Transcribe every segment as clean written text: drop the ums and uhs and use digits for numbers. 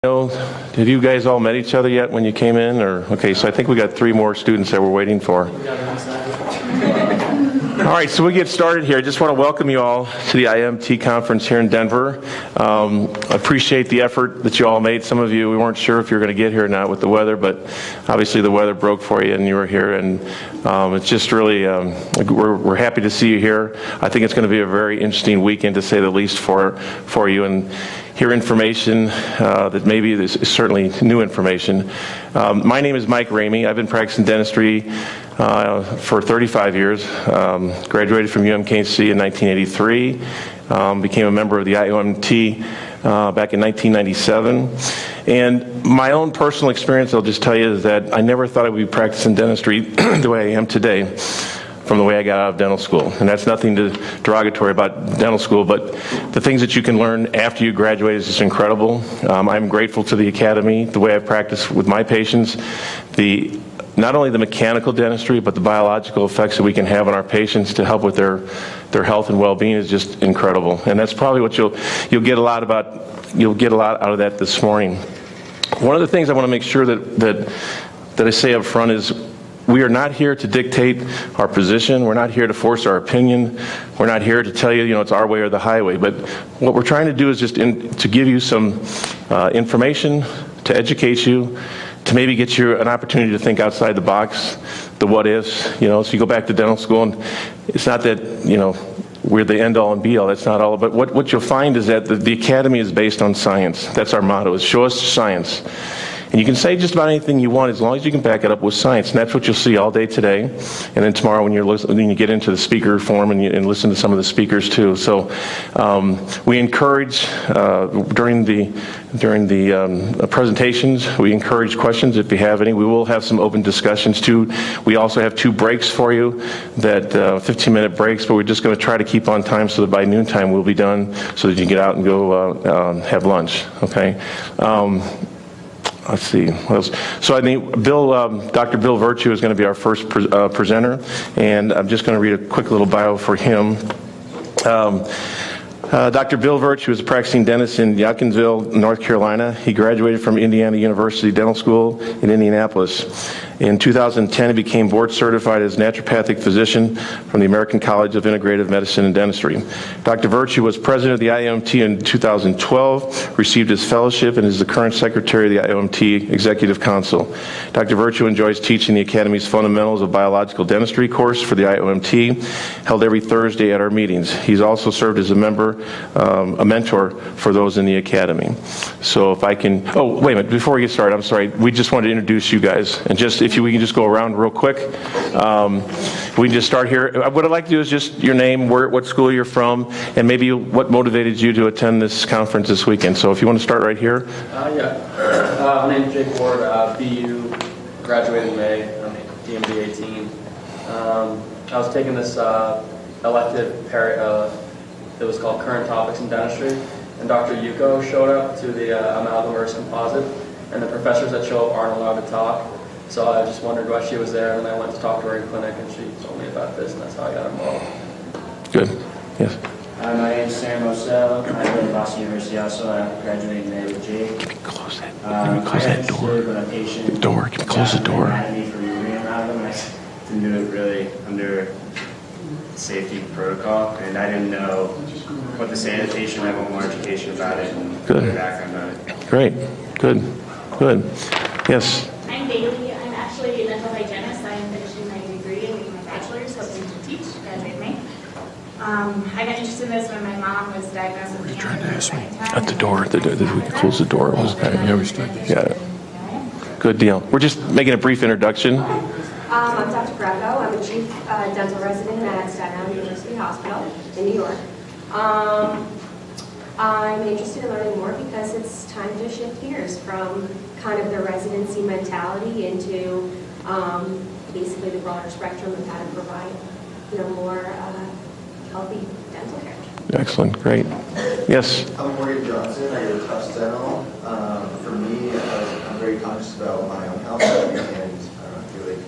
Have you guys all met each other yet when you came in? Or okay, so I think we got 3 more students that we're waiting for. All right, so we get started here. I just want to welcome you all to the IAOMT conference here in Denver. I appreciate the effort that you all made. Some of you, we weren't sure if you were going to get here or not with the weather, but obviously the weather broke for you and you were here, and it's just really, we're happy to see you here. I think it's going to be a very interesting weekend, to say the least, for you, and hear information that maybe is certainly new information. My name is Mike Ramey. I've been practicing dentistry for 35 years. Graduated from UMKC in 1983. Became a member of the IAOMT back in 1997. And my own personal experience, I'll just tell you, is that I never thought I would be practicing dentistry the way I am today, from the way I got out of dental school. And that's nothing derogatory about dental school, but the things that you can learn after you graduate is just incredible. I'm grateful to the Academy, the way I practice with my patients, not only the mechanical dentistry, but the biological effects that we can have on our patients to help with their health and well-being is just incredible. And that's probably what you'll get a lot out of that this morning. One of the things I want to make sure that I say up front is, we are not here to dictate our position. We're not here to force our opinion. We're not here to tell you, it's our way or the highway. But what we're trying to do is just to give you some information, to educate you, to maybe get you an opportunity to think outside the box, the what ifs. So you go back to dental school, and it's not that, we're the end all and be all. That's not all. But what you'll find is that the Academy is based on science. That's our motto, is show us science. And you can say just about anything you want as long as you can back it up with science. And that's what you'll see all day today. And then tomorrow when you get into the speaker forum and listen to some of the speakers too. So we encourage, during the presentations, we encourage questions if you have any. We will have some open discussions too. We also have 2 breaks for you, that 15-minute breaks, but we're just going to try to keep on time so that by noontime we'll be done so that you can get out and go have lunch, okay? Let's see, what else? So I think Dr. Bill Virtue is going to be our first presenter, and I'm just going to read a quick little bio for him. Dr. Bill Virtue is a practicing dentist in Yadkinville, North Carolina. He graduated from Indiana University Dental School in Indianapolis. In 2010, he became board certified as naturopathic physician from the American College of Integrative Medicine and Dentistry. Dr. Virtue was president of the IAOMT in 2012, received his fellowship, and is the current secretary of the IAOMT Executive Council. Dr. Virtue enjoys teaching the Academy's Fundamentals of Biological Dentistry course for the IAOMT, held every Thursday at our meetings. He's also served as a mentor for those in the Academy. So if I can, wait a minute, before we get started, I'm sorry, we just wanted to introduce you guys, and just if we can just go around real quick. We can just start here. What I'd like to do is just your name, what school you're from, and maybe what motivated you to attend this conference this weekend. So if you want to start right here. My name's Jake Ward, BU, graduated in May, I'm DMD 18. I was taking this elective it was called Current Topics in Dentistry, and Dr. Yuko showed up to the amalgam versus composite, and the professors that show up aren't allowed to talk. So I just wondered why she was there, and then I went to talk to her in clinic, and she told me about this, and that's how I got involved. Good. Yes. My name is Sam Moselle. I go to Boston University also. I graduated in May with Jake. Can you close that? Can you close that door? When a patient Door. Can you close the door? Anatomy for removing amalgam, I didn't do it really under safety protocol, and I didn't know what the sanitation. I want more education about it and Good. background on it. Great. Good. Yes. I'm Bailey. I'm actually a dental hygienist. I'm finishing my degree and getting my bachelor's, hoping to teach, graduate in May. I got interested in this when my mom was diagnosed with cancer. Trying to ask me at the door. We can close the door. Yeah, we start. Yeah. Good deal. We're just making a brief introduction. I'm Dr. Greco. I'm a chief dental resident at Staten Island University Hospital in New York. I'm interested in learning more because it's time to shift gears from kind of the residency mentality into basically the broader spectrum of how to provide, more healthy dental care. Excellent. Great. Yes. I'm Morgan Johnson. I go to Tufts Dental. For me, I'm very conscious about my own health, and I feel like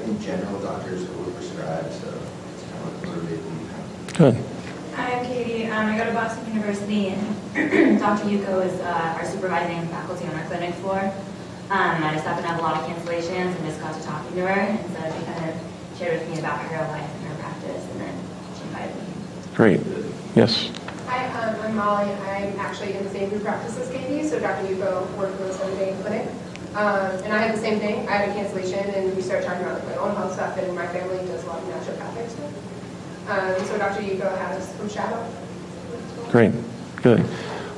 in general doctors overprescribe, so it's kind of what motivated me. Good. I'm Katie. I go to Boston University, and Dr. Yuko is our supervising faculty on our clinic floor. I just happen to have a lot of cancellations and just got to talking to her, and so she kind of shared with me about her life and her practice, and then she invited me. Great. Yes. Hi, I'm Molly. I'm actually in the same group practice as Katie, so Dr. Yuko worked with us every day in clinic. And I had the same thing. I had a cancellation, and we started talking about like, my own health stuff, and my family does a lot of naturopathic stuff. So Dr. Yuko has some shadow. Great. Good.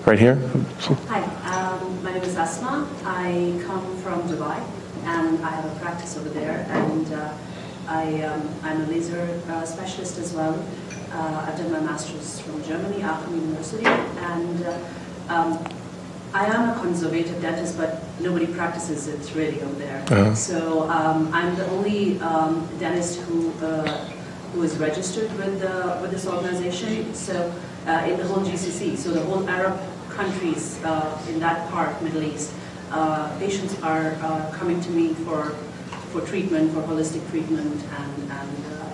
Right here. Hi, my name is Asma. I come from Dubai, and I have a practice over there, and I'm a laser specialist as well. I've done my master's from Germany, Aachen University, and I am a conservative dentist, but nobody practices it really over there. So I'm the only dentist who is registered with this organization. So in the whole GCC, so the whole Arab countries in that part, Middle East, patients are coming to me for treatment, for holistic treatment and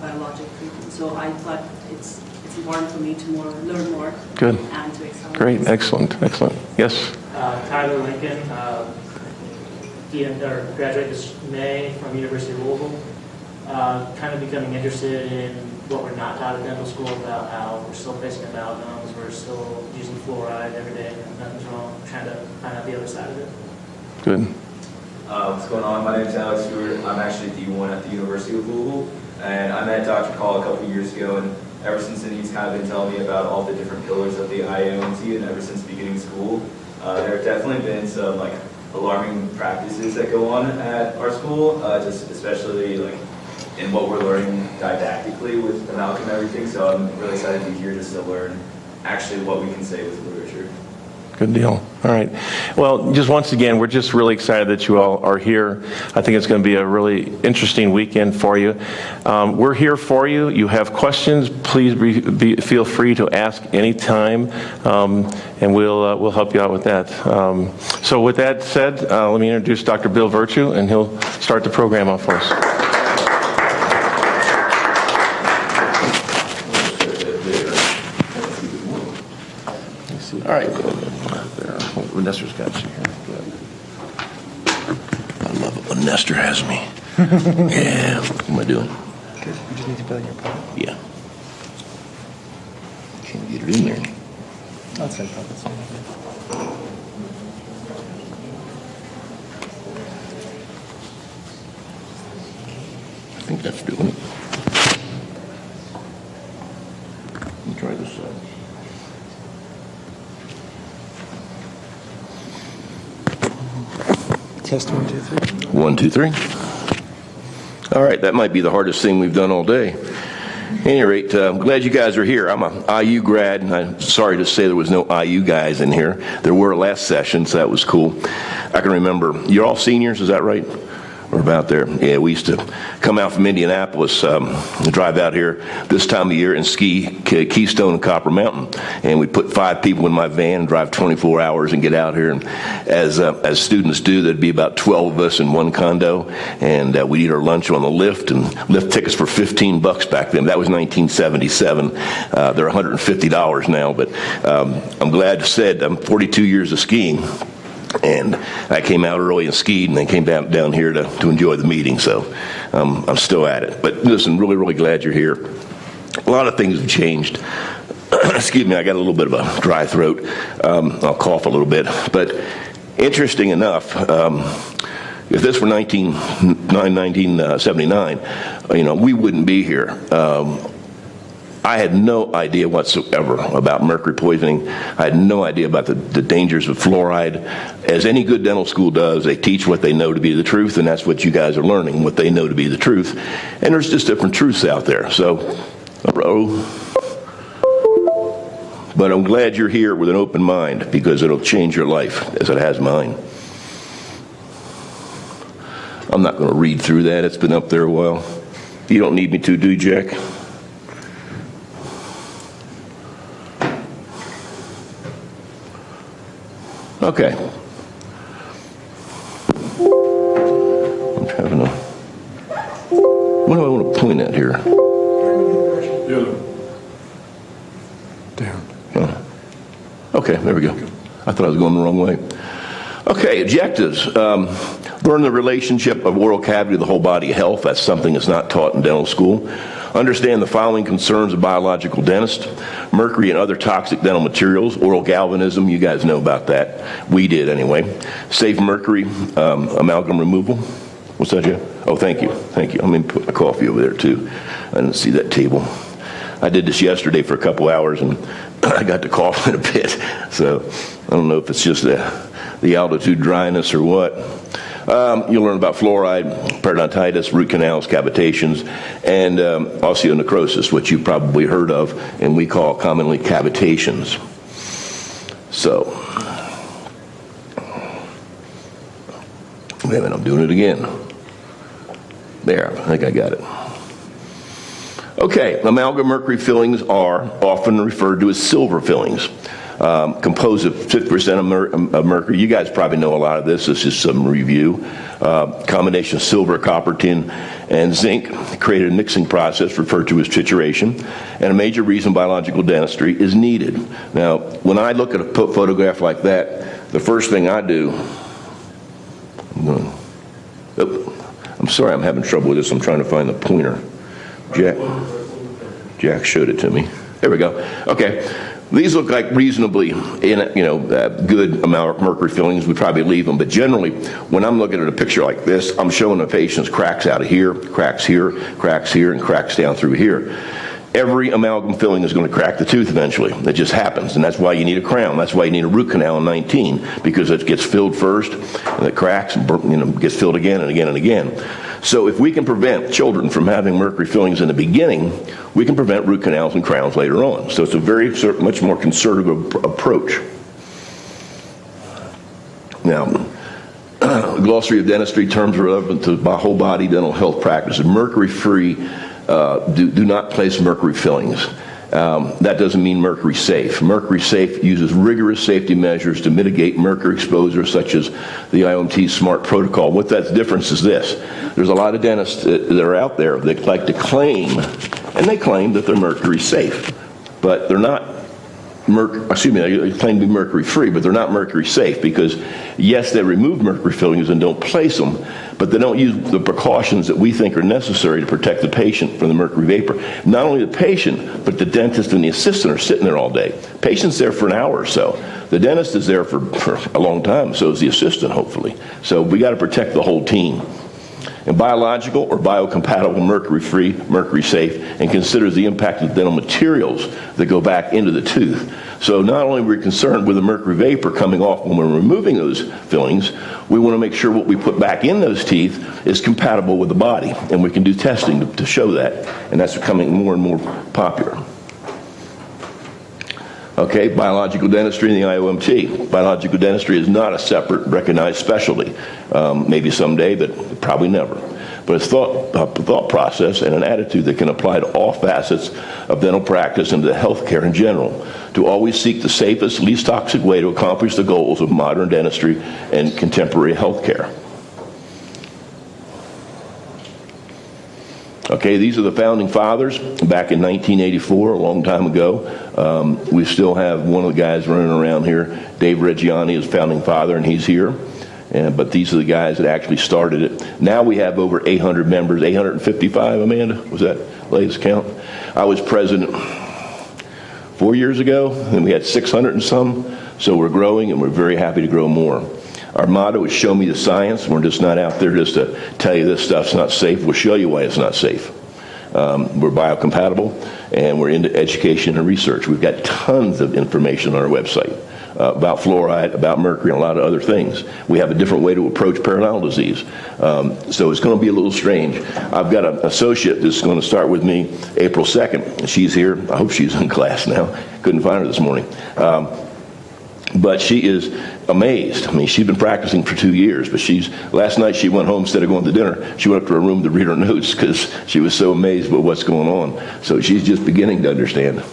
biologic treatment. So I thought it's important for me to learn more. Good. And to excel. Great. Excellent. Excellent. Yes. Tyler Lincoln, graduated this May from University of Louisville. Kind of becoming interested in what we're not taught at dental school about how we're still facing amalgams, we're still using fluoride every day, and nothing's wrong. Trying to find out the other side of it. Good. What's going on? My name is Alex Stewart. I'm actually D1 at the University of Louisville, and I met Dr. Call a couple years ago, and ever since then he's kind of been telling me about all the different pillars of the IAOMT, and ever since beginning school, there have definitely been some like alarming practices that go on at our school, just especially like in what we're learning didactically with amalgam and everything. So I'm really excited to be here just to learn actually what we can say with literature. Good deal. All right. Well, just once again, we're just really excited that you all are here. I think it's going to be a really interesting weekend for you. We're here for you. You have questions, please feel free to ask anytime, and we'll help you out with that. So with that said, let me introduce Dr. Bill Virtue, and he'll start the program off for us. All right. There. Nestor's got you here. Good. I love it when Nestor has me. Yeah. What am I doing? Good. You just need to fill in your pot. Yeah. Can't get it in there. That's no problem. I think that's doing it. Let me try this side. Test 1, 2, 3. 1, 2, 3. All right, that might be the hardest thing we've done all day. At any rate, I'm glad you guys are here. I'm an IU grad, and I'm sorry to say there was no IU guys in here. There were last session, so that was cool. I can remember, you're all seniors, is that right? Or about there? Yeah, we used to come out from Indianapolis, drive out here this time of year and ski Keystone and Copper Mountain. And we put 5 people in my van and drive 24 hours and get out here. And as students do, there'd be about 12 of us in one condo, and we'd eat our lunch on the lift, and lift tickets for $15 back then. That was 1977. They're $150 now, but I'm glad to say I'm 42 years of skiing. And I came out early and skied, and then came down here to enjoy the meeting. So I'm still at it. But listen, really, really glad you're here. A lot of things have changed. Excuse me, I got a little bit of a dry throat. I'll cough a little bit. But interesting enough, if this were 1979, we wouldn't be here. I had no idea whatsoever about mercury poisoning. I had no idea about the dangers of fluoride. As any good dental school does, they teach what they know to be the truth, and that's what you guys are learning, what they know to be the truth. And there's just different truths out there. So, but I'm glad you're here with an open mind, because it'll change your life as it has mine. I'm not going to read through that. It's been up there a while. You don't need me to, do you, Jack? Okay. I'm having a... What do I want to point at here? Down. Okay. Okay, there we go. I thought I was going the wrong way. Okay, objectives. Learn the relationship of oral cavity to the whole body health. That's something that's not taught in dental school. Understand the following concerns of biological dentists: mercury and other toxic dental materials, oral galvanism, you guys know about that. We did anyway. Safe mercury amalgam removal. What's that, Jeff? Oh, thank you. Thank you. I'm going to put my coffee over there, too. I didn't see that table. I did this yesterday for a couple hours, and I got to coughing a bit. So I don't know if it's just the altitude dryness or what. You'll learn about fluoride, periodontitis, root canals, cavitations, and osteonecrosis, which you've probably heard of, and we call commonly cavitations. So, wait a minute, I'm doing it again. There, I think I got it. Okay, amalgam mercury fillings are often referred to as silver fillings. Composed of 50% of mercury. You guys probably know a lot of this. This is some review. Combination of silver, copper, tin, and zinc created a mixing process referred to as trituration, and a major reason biological dentistry is needed. Now, when I look at a photograph like that, the first thing I do, I'm sorry, I'm having trouble with this. I'm trying to find the pointer. Jack showed it to me. There we go. Okay. These look like reasonably, good amount of mercury fillings. We probably leave them, but generally, when I'm looking at a picture like this, I'm showing the patient's cracks out of here, cracks here, and cracks down through here. Every amalgam filling is going to crack the tooth eventually. That just happens, and that's why you need a crown. That's why you need a root canal in 19, because it gets filled first, and it cracks, and gets filled again and again and again. So if we can prevent children from having mercury fillings in the beginning, we can prevent root canals and crowns later on. So it's a much more conservative approach. Now, glossary of dentistry terms relevant to whole body dental health practices. Mercury-free, do not place mercury fillings. That doesn't mean mercury safe. Mercury safe uses rigorous safety measures to mitigate mercury exposure, such as the IAOMT SMART protocol. What that difference is this: there's a lot of dentists that are out there that like to claim, and they claim that they're mercury safe, but they're not. They claim to be mercury free, but they're not mercury safe, because yes, they remove mercury fillings and don't place them, but they don't use the precautions that we think are necessary to protect the patient from the mercury vapor. Not only the patient, but the dentist and the assistant are sitting there all day. Patient's there for an hour or so. The dentist is there for a long time, so is the assistant, hopefully. So we got to protect the whole team. And biological or biocompatible mercury-free, mercury-safe, and considers the impact of dental materials that go back into the tooth. So not only are we concerned with the mercury vapor coming off when we're removing those fillings, we want to make sure what we put back in those teeth is compatible with the body. And we can do testing to show that. And that's becoming more and more popular. Okay, biological dentistry and the IAOMT. Biological dentistry is not a separate recognized specialty. Maybe someday, but probably never. But it's a thought process and an attitude that can apply to all facets of dental practice and to healthcare in general, to always seek the safest, least toxic way to accomplish the goals of modern dentistry and contemporary healthcare. Okay, these are the founding fathers back in 1984, a long time ago. We still have one of the guys running around here. Dave Reggiani is founding father, and he's here. But these are the guys that actually started it. Now we have over 800 members, 855, Amanda? Was that latest count? I was president 4 years ago, and we had 600 and some. So we're growing, and we're very happy to grow more. Our motto is show me the science. We're just not out there just to tell you this stuff's not safe. We'll show you why it's not safe. We're biocompatible, and we're into education and research. We've got tons of information on our website about fluoride, about mercury, and a lot of other things. We have a different way to approach periodontal disease. So it's going to be a little strange. I've got an associate that's going to start with me April 2nd. She's here. I hope she's in class now. Couldn't find her this morning. But she is amazed. I mean, she's been practicing for 2 years, but last night she went home, instead of going to dinner, she went up to her room to read her notes because she was so amazed with what's going on. So she's just beginning to understand.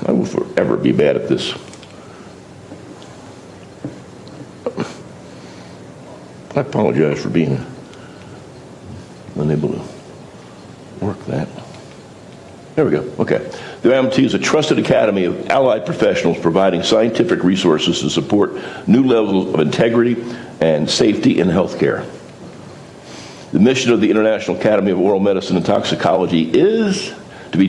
I will forever be bad at this. I apologize for being unable to work that. There we go. Okay. The IAOMT is a trusted academy of allied professionals providing scientific resources to support new levels of integrity and safety in healthcare. The mission of the International Academy of Oral Medicine and Toxicology is to be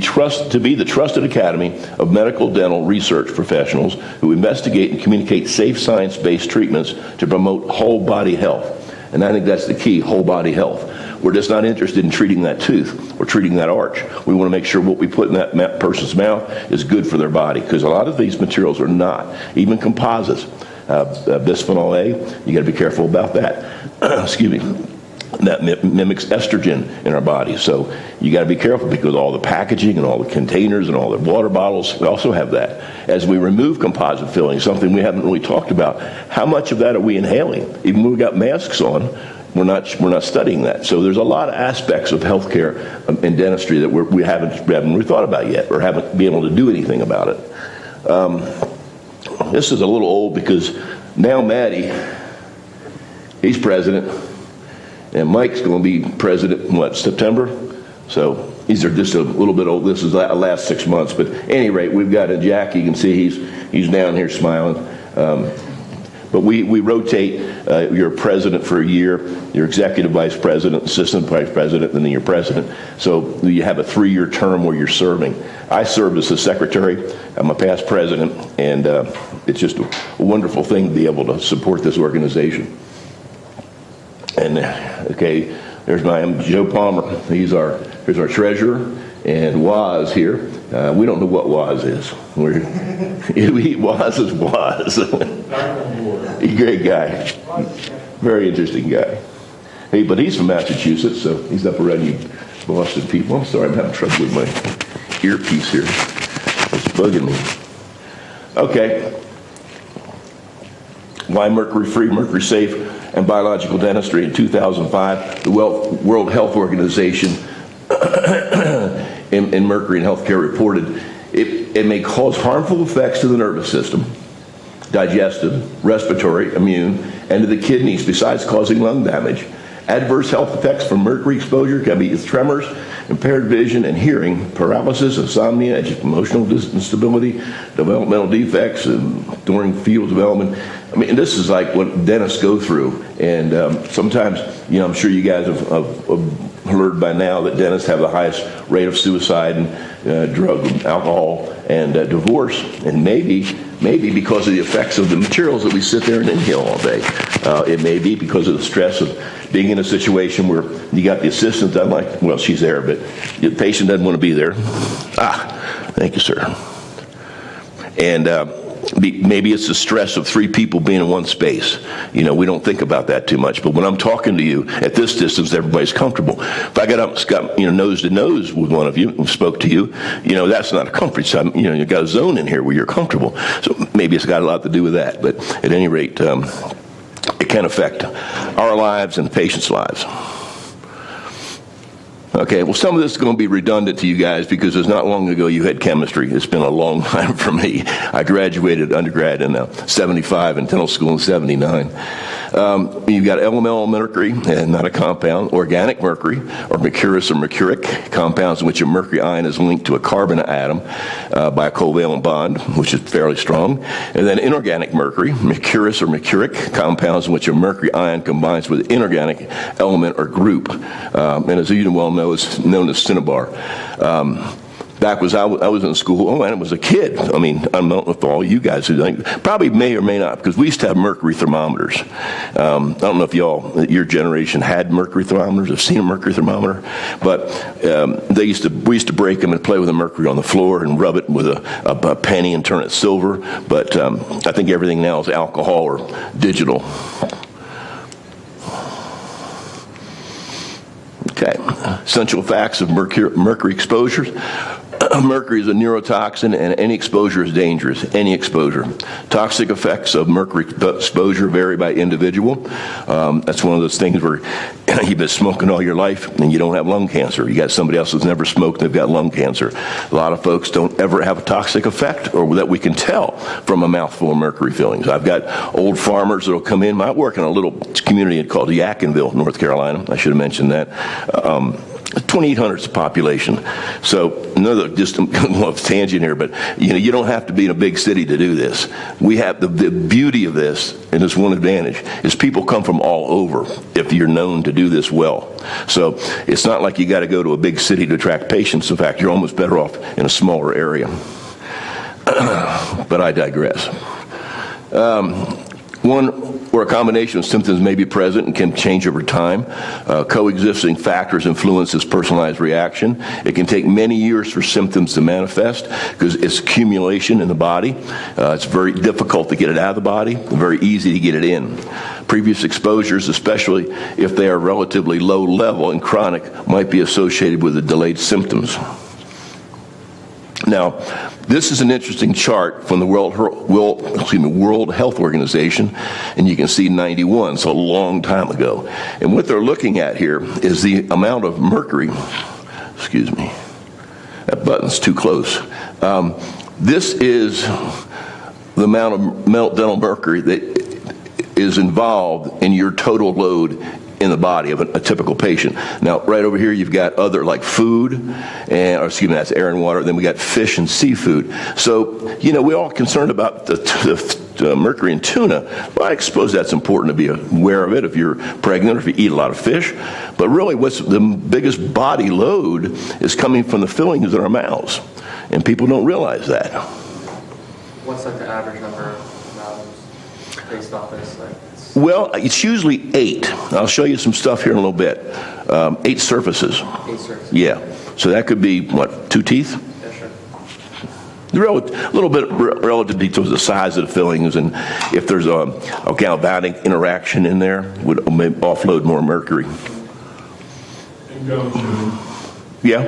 the trusted academy of medical dental research professionals who investigate and communicate safe science-based treatments to promote whole body health. And I think that's the key, whole body health. We're just not interested in treating that tooth or treating that arch. We want to make sure what we put in that person's mouth is good for their body, because a lot of these materials are not, even composites. Bisphenol A, you got to be careful about that. Excuse me. That mimics estrogen in our body. So you got to be careful, because all the packaging and all the containers and all the water bottles, we also have that. As we remove composite fillings, something we haven't really talked about, how much of that are we inhaling? Even when we got masks on, we're not studying that. So there's a lot of aspects of healthcare and dentistry that we haven't really thought about yet, or haven't been able to do anything about it. This is a little old, because now Maddie, he's president, and Mike's going to be president in what, September? So these are just a little bit old. This is the last 6 months, but at any rate, we've got a Jack. You can see he's down here smiling. But we rotate. You're president for a year, you're executive vice president, assistant vice president, and then you're president. So you have a 3-year term where you're serving. I served as the secretary. I'm a past president, and it's just a wonderful thing to be able to support this organization. And okay, there's Joe Palmer. Here's our treasurer, and Waz here. We don't know what Waz is. Waz is Waz. He's a great guy. Very interesting guy. Hey, but he's from Massachusetts, so he's up around you Boston people. I'm sorry, I'm having trouble with my earpiece here. It's bugging me. Okay. Why mercury free, mercury safe, and biological dentistry? In 2005, the World Health Organization in mercury in healthcare reported it may cause harmful effects to the nervous system, digestive, respiratory, immune, and to the kidneys, besides causing lung damage. Adverse health effects from mercury exposure can be tremors, impaired vision and hearing, paralysis, insomnia, emotional instability, developmental defects during fetal development. I mean, this is like what dentists go through. And sometimes, I'm sure you guys have heard by now that dentists have the highest rate of suicide and drug, alcohol, and divorce. And maybe because of the effects of the materials that we sit there and inhale all day. It may be because of the stress of being in a situation where you got the assistant, she's there, but the patient doesn't want to be there. Thank you, sir. And maybe it's the stress of 3 people being in one space. We don't think about that too much. But when I'm talking to you at this distance, everybody's comfortable. If I got up, nose to nose with one of you and spoke to you, that's not a comfort zone. You got a zone in here where you're comfortable. So maybe it's got a lot to do with that. But at any rate, it can affect our lives and the patient's lives. Okay, well, some of this is going to be redundant to you guys, because it's not long ago you had chemistry. It's been a long time for me. I graduated undergrad in 75 and dental school in 79. You've got elemental mercury, and not a compound, organic mercury, or mercurous or mercuric, compounds in which a mercury ion is linked to a carbon atom by a covalent bond, which is fairly strong. And then inorganic mercury, mercurous or mercuric, compounds in which a mercury ion combines with an inorganic element or group. And as you well know, it's known as cinnabar. Back when I was in school, and I was a kid. I don't know if all you guys who probably may or may not, because we used to have mercury thermometers. I don't know if your generation had mercury thermometers, have seen a mercury thermometer, but we used to break them and play with the mercury on the floor and rub it with a penny and turn it silver. But I think everything now is alcohol or digital. Okay, essential facts of mercury exposures. Mercury is a neurotoxin, and any exposure is dangerous. Any exposure. Toxic effects of mercury exposure vary by individual. That's one of those things where you've been smoking all your life and you don't have lung cancer. You got somebody else that's never smoked, they've got lung cancer. A lot of folks don't ever have a toxic effect, or that we can tell from a mouthful of mercury fillings. I've got old farmers that'll come in. I work in a little community called Yadkinville, North Carolina. I should have mentioned that. 2,800 is the population. So another just off tangent here, but you don't have to be in a big city to do this. We have the beauty of this, and it's one advantage, is people come from all over if you're known to do this well. So it's not like you got to go to a big city to attract patients. In fact, you're almost better off in a smaller area. But I digress. One where a combination of symptoms may be present and can change over time. Coexisting factors influence this personalized reaction. It can take many years for symptoms to manifest because it's accumulation in the body. It's very difficult to get it out of the body, very easy to get it in. Previous exposures, especially if they are relatively low level and chronic, might be associated with the delayed symptoms. Now, this is an interesting chart from the World Health Organization, and you can see 91, so a long time ago. And what they're looking at here is the amount of mercury. Excuse me, that button's too close. This is the amount of dental mercury that is involved in your total load in the body of a typical patient. Now, right over here, you've got other like food, that's air and water. Then we got fish and seafood. So, we're all concerned about the mercury in tuna. Well, I suppose that's important to be aware of it if you're pregnant or if you eat a lot of fish. But really, what's the biggest body load is coming from the fillings in our mouths. And people don't realize that. What's like the average number of mouths based off this? Well, it's usually 8. I'll show you some stuff here in a little bit. 8 surfaces. 8 surfaces. Yeah. So that could be, 2 teeth? Yeah, sure. A little bit relative to the size of the fillings, and if there's a galvanic interaction in there, would offload more mercury. And gum chewing. Yeah,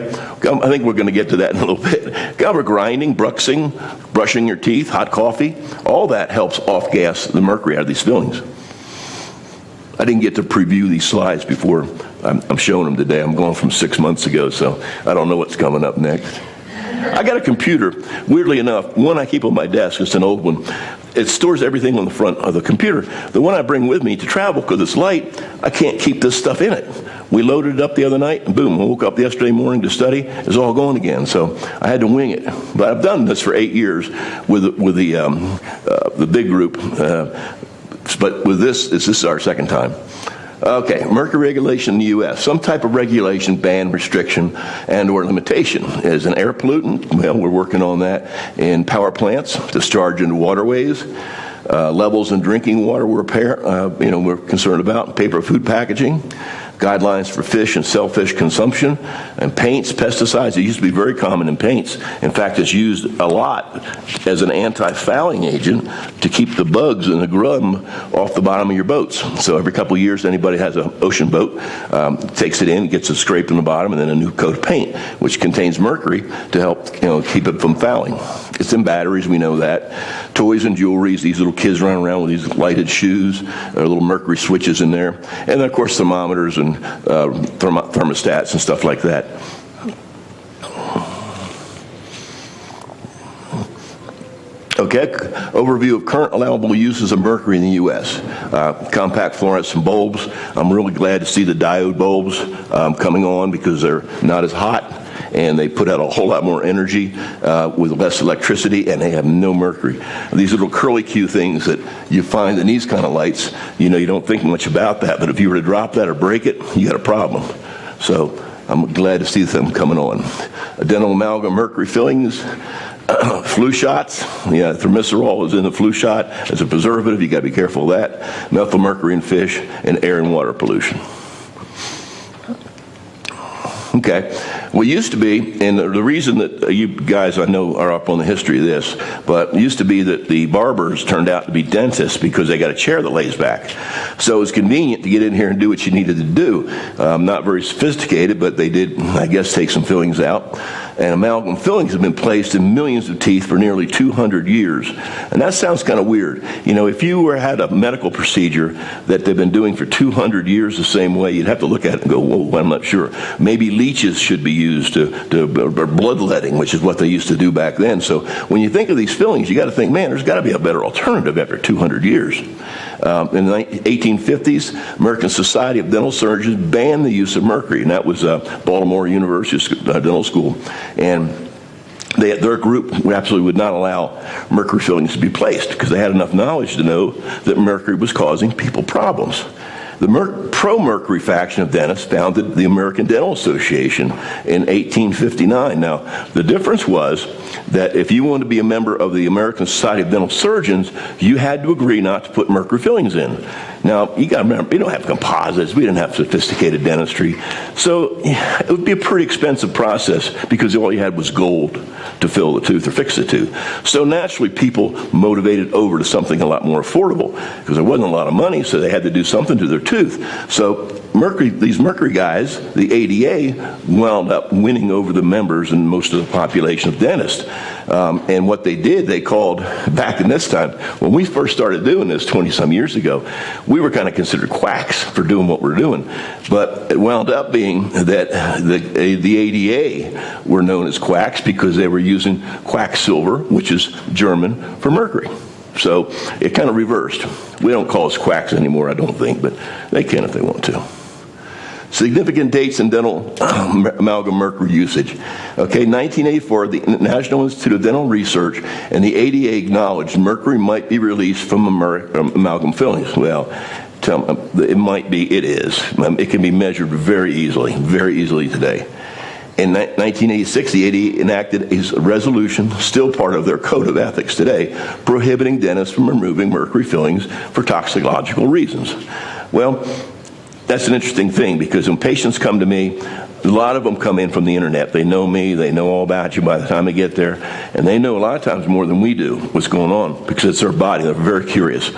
I think we're going to get to that in a little bit. Gum grinding, brushing your teeth, hot coffee, all that helps off-gas the mercury out of these fillings. I didn't get to preview these slides before I'm showing them today. I'm going from 6 months ago, so I don't know what's coming up next. I got a computer, weirdly enough, one I keep on my desk, it's an old one. It stores everything on the front of the computer. The one I bring with me to travel, because it's light, I can't keep this stuff in it. We loaded it up the other night, and boom, I woke up yesterday morning to study, it's all gone again, so I had to wing it. But I've done this for 8 years with the big group, but with this is our second time. Okay, mercury regulation in the U.S. Some type of regulation, ban, restriction, and or limitation. As an air pollutant, well, we're working on that in power plants, discharge into waterways, levels in drinking water we're concerned about, paper food packaging, guidelines for fish and shellfish consumption, and paints, pesticides. It used to be very common in paints. In fact, it's used a lot as an anti-fouling agent to keep the bugs and the grum off the bottom of your boats. So every couple of years, anybody has an ocean boat, takes it in, gets it scraped in the bottom, and then a new coat of paint, which contains mercury to help keep it from fouling. It's in batteries, we know that. Toys and jewelries, these little kids running around with these lighted shoes, little mercury switches in there. And then, of course, thermometers and thermostats and stuff like that. Okay, overview of current allowable uses of mercury in the U.S. Compact fluorescent bulbs. I'm really glad to see the diode bulbs coming on because they're not as hot and they put out a whole lot more energy with less electricity, and they have no mercury. These little curly Q things that you find in these kind of lights, you don't think much about that, but if you were to drop that or break it, you got a problem. So I'm glad to see them coming on. Dental amalgam mercury fillings. Flu shots, thimerosal is in the flu shot as a preservative. You got to be careful of that. Methyl mercury in fish, and air and water pollution. Okay, well, it used to be, and the reason that you guys I know are up on the history of this, but it used to be that the barbers turned out to be dentists because they got a chair that lays back. So it was convenient to get in here and do what you needed to do. Not very sophisticated, but they did, I guess, take some fillings out. and amalgam fillings have been placed in millions of teeth for nearly 200 years. And that sounds kind of weird. You know, if you had a medical procedure that they've been doing for 200 years the same way, you'd have to look at it and go, whoa, I'm not sure. Maybe leeches should be used or bloodletting, which is what they used to do back then. So when you think of these fillings, you got to think, man, there's got to be a better alternative after 200 years. In the 1850s, American Society of Dental Surgeons banned the use of mercury, and that was Baltimore University Dental School. And their group absolutely would not allow mercury fillings to be placed because they had enough knowledge to know that mercury was causing people problems. The pro-mercury faction of dentists founded the American Dental Association in 1859. Now, the difference was that if you wanted to be a member of the American Society of Dental Surgeons, you had to agree not to put mercury fillings in. Now, you got to remember, we don't have composites, we didn't have sophisticated dentistry, so it would be a pretty expensive process because all you had was gold to fill the tooth or fix the tooth. So naturally, people motivated over to something a lot more affordable because there wasn't a lot of money, so they had to do something to their tooth. So these mercury guys, the ADA, wound up winning over the members and most of the population of dentists. And what they did, they called, back in this time, when we first started doing this 20-some years ago, we were kind of considered quacks for doing what we're doing. But it wound up being that the ADA were known as quacks because they were using quacksilver, which is German for mercury. So it kind of reversed. We don't call us quacks anymore, I don't think, but they can if they want to. Significant dates in dental amalgam mercury usage. Okay, 1984, the National Institute of Dental Research and the ADA acknowledged mercury might be released from amalgam fillings. Well, it might be, it is. It can be measured very easily today. In 1986, the ADA enacted a resolution, still part of their code of ethics today, prohibiting dentists from removing mercury fillings for toxicological reasons. Well, that's an interesting thing because when patients come to me, a lot of them come in from the internet. They know me, they know all about you by the time they get there, and they know a lot of times more than we do what's going on because it's their body. They're very curious.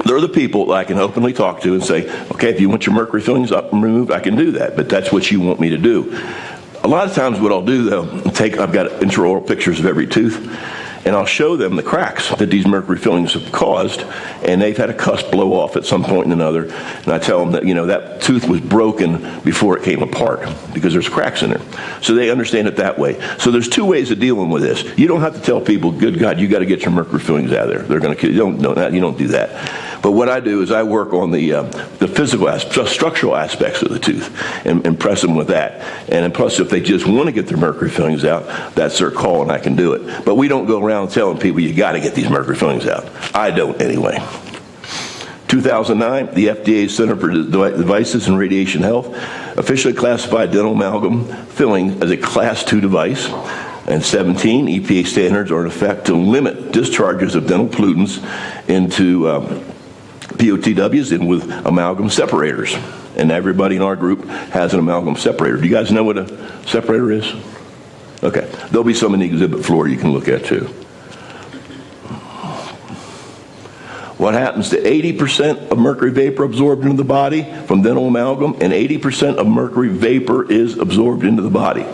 They're the people that I can openly talk to and say, okay, if you want your mercury fillings up and removed, I can do that, but that's what you want me to do. A lot of times what I'll do, though, I've got intraoral pictures of every tooth, and I'll show them the cracks that these mercury fillings have caused, and they've had a cusp blow off at some point and another, and I tell them that, you know, that tooth was broken before it came apart because there's cracks in there. So they understand it that way. So there's two ways of dealing with this. You don't have to tell people, good God, you got to get your mercury fillings out of there. They're going to kill you. You don't do that. But what I do is I work on the physical, structural aspects of the tooth and press them with that. And then plus, if they just want to get their mercury fillings out, that's their call and I can do it. But we don't go around telling people you got to get these mercury fillings out. I don't anyway. 2009, the FDA Center for Devices and Radiation Health officially classified dental amalgam filling as a Class 2 device. And 17, EPA standards are in effect to limit discharges of dental pollutants into POTWs and with amalgam separators. And everybody in our group has an amalgam separator. Do you guys know what a separator is? Okay. There'll be some in the exhibit floor you can look at too. What happens to 80% of mercury vapor absorbed into the body from dental amalgam, and 80% of mercury vapor is absorbed into the body.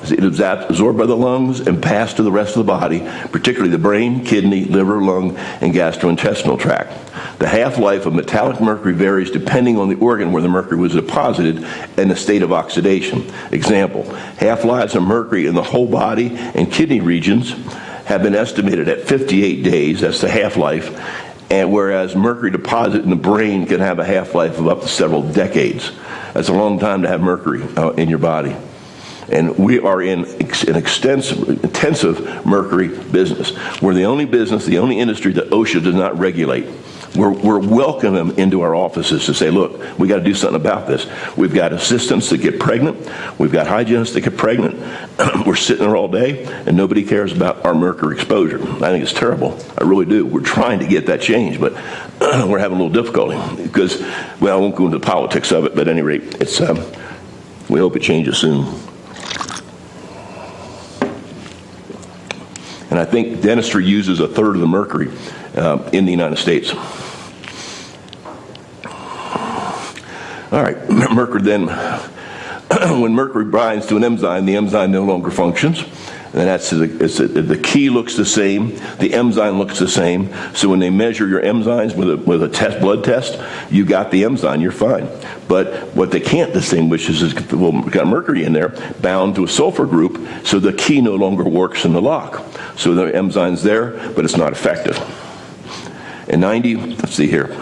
It is absorbed by the lungs and passed to the rest of the body, particularly the brain, kidney, liver, lung, and gastrointestinal tract. The half-life of metallic mercury varies depending on the organ where the mercury was deposited and the state of oxidation. Example, half-lives of mercury in the whole body and kidney regions have been estimated at 58 days, that's the half-life, and whereas mercury deposit in the brain can have a half-life of up to several decades. That's a long time to have mercury in your body. And we are in an intensive mercury business. We're the only business, the only industry that OSHA does not regulate. We're welcoming them into our offices to say, look, we got to do something about this. We've got assistants that get pregnant. We've got hygienists that get pregnant. We're sitting there all day, and nobody cares about our mercury exposure. I think it's terrible. I really do. We're trying to get that changed, but we're having a little difficulty because, well, I won't go into the politics of it, but at any rate, it's we hope it changes soon. And I think dentistry uses a third of the mercury in the United States. All right, mercury then when mercury binds to an enzyme, the enzyme no longer functions. And that's the key looks the same, the enzyme looks the same. So when they measure your enzymes with a blood test, you got the enzyme, you're fine. But what they can't distinguish is we've got mercury in there bound to a sulfur group, so the key no longer works in the lock. So the enzyme's there, but it's not effective. And let's see here.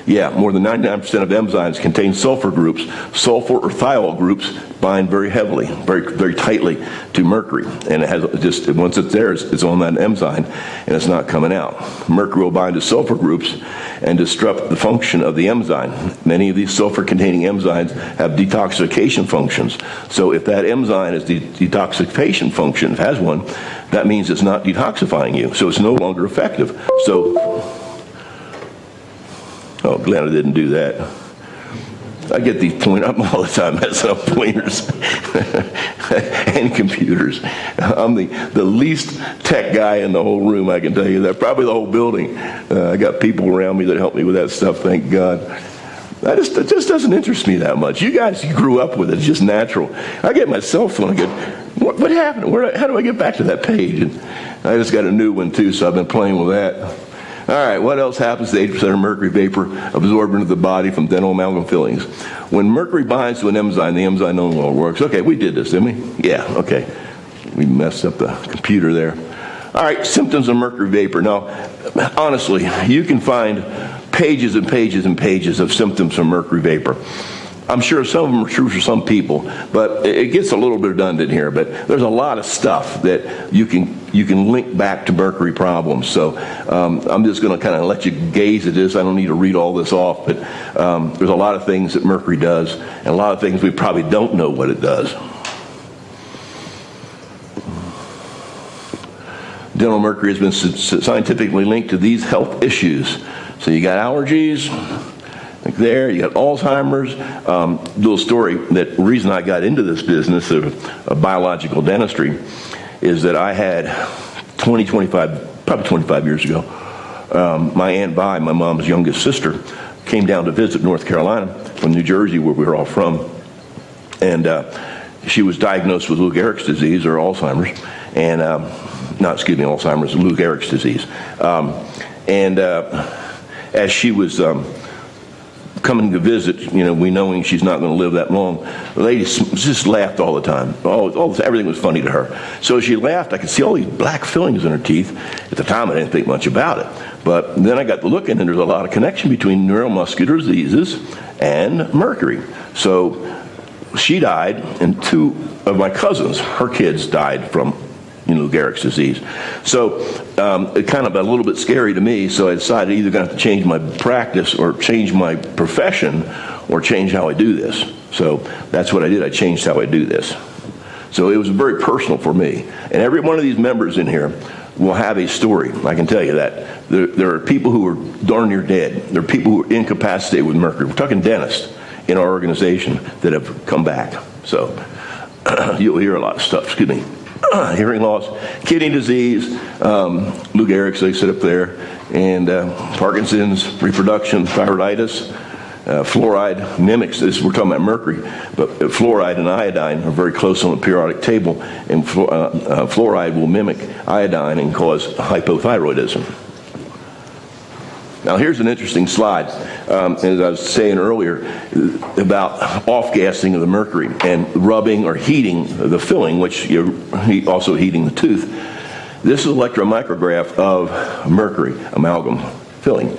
Yeah, more than 99% of enzymes contain sulfur groups. Sulfur or thiol groups bind very heavily, very, very tightly to mercury. And it has just, once it's there, it's on that enzyme, and it's not coming out. Mercury will bind to sulfur groups and disrupt the function of the enzyme. Many of these sulfur-containing enzymes have detoxification functions. So if that enzyme is the detoxification function, if it has one, that means it's not detoxifying you. So it's no longer effective. So, oh, glad I didn't do that. I get these I'm all the time messing up pointers and computers. I'm the least tech guy in the whole room, I can tell you that. Probably the whole building. I got people around me that help me with that stuff, thank God. It just doesn't interest me that much. You guys grew up with it. It's just natural. I get my cell phone, I get, what happened? How do I get back to that page? And I just got a new one too, so I've been playing with that. All right, what else happens to 80% of mercury vapor absorbed into the body from dental amalgam fillings? When mercury binds to an enzyme, the enzyme no longer works. Okay, we did this, didn't we? Yeah, okay. We messed up the computer there. All right, symptoms of mercury vapor. Now, honestly, you can find pages and pages and pages of symptoms from mercury vapor. I'm sure some of them are true for some people, but it gets a little bit redundant here. But there's a lot of stuff that you can link back to mercury problems. So I'm just going to kind of let you gaze at this. I don't need to read all this off, but there's a lot of things that mercury does, and a lot of things we probably don't know what it does. Dental mercury has been scientifically linked to these health issues. So you got allergies. There, you got Alzheimer's. Little story, that reason I got into this business of biological dentistry is that I had probably 25 years ago, my Aunt Vi, my mom's youngest sister, came down to visit North Carolina from New Jersey, where we were all from. And she was diagnosed with Lou Gehrig's disease, or Alzheimer's, and, Alzheimer's, Lou Gehrig's disease. As she was coming to visit, we knowing she's not going to live that long, the lady just laughed all the time. Everything was funny to her. So as she laughed, I could see all these black fillings in her teeth. At the time, I didn't think much about it. But then I got to looking, and there's a lot of connection between neuromuscular diseases and mercury. So she died, and two of my cousins, her kids, died from Lou Gehrig's disease. So it kind of a little bit scary to me, so I decided either going to have to change my practice or change my profession or change how I do this. So that's what I did. I changed how I do this. So it was very personal for me. And every one of these members in here will have a story, I can tell you that. There are people who are darn near dead. There are people who are incapacitated with mercury. We're talking dentists in our organization that have come back. So you'll hear a lot of stuff, excuse me. Hearing loss, kidney disease, Lou Gehrig's, they sit up there, and Parkinson's, reproduction, thyroiditis, fluoride mimics this. We're talking about mercury, but fluoride and iodine are very close on the periodic table, and fluoride will mimic iodine and cause hypothyroidism. Now here's an interesting slide, as I was saying earlier, about off-gassing of the mercury and rubbing or heating the filling, which you're also heating the tooth. This is an electromicrograph of mercury amalgam filling.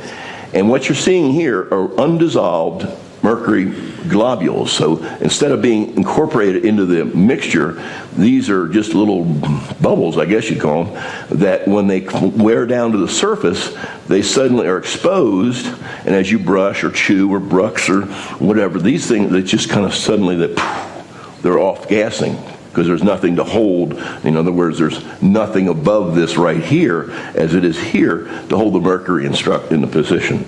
And what you're seeing here are undissolved mercury globules. So instead of being incorporated into the mixture, these are just little bubbles, I guess you'd call them, that when they wear down to the surface, they suddenly are exposed, and as you brush or chew or brux or whatever, these things, they just kind of suddenly, they're off-gassing because there's nothing to hold. In other words, there's nothing above this right here, as it is here, to hold the mercury in the position.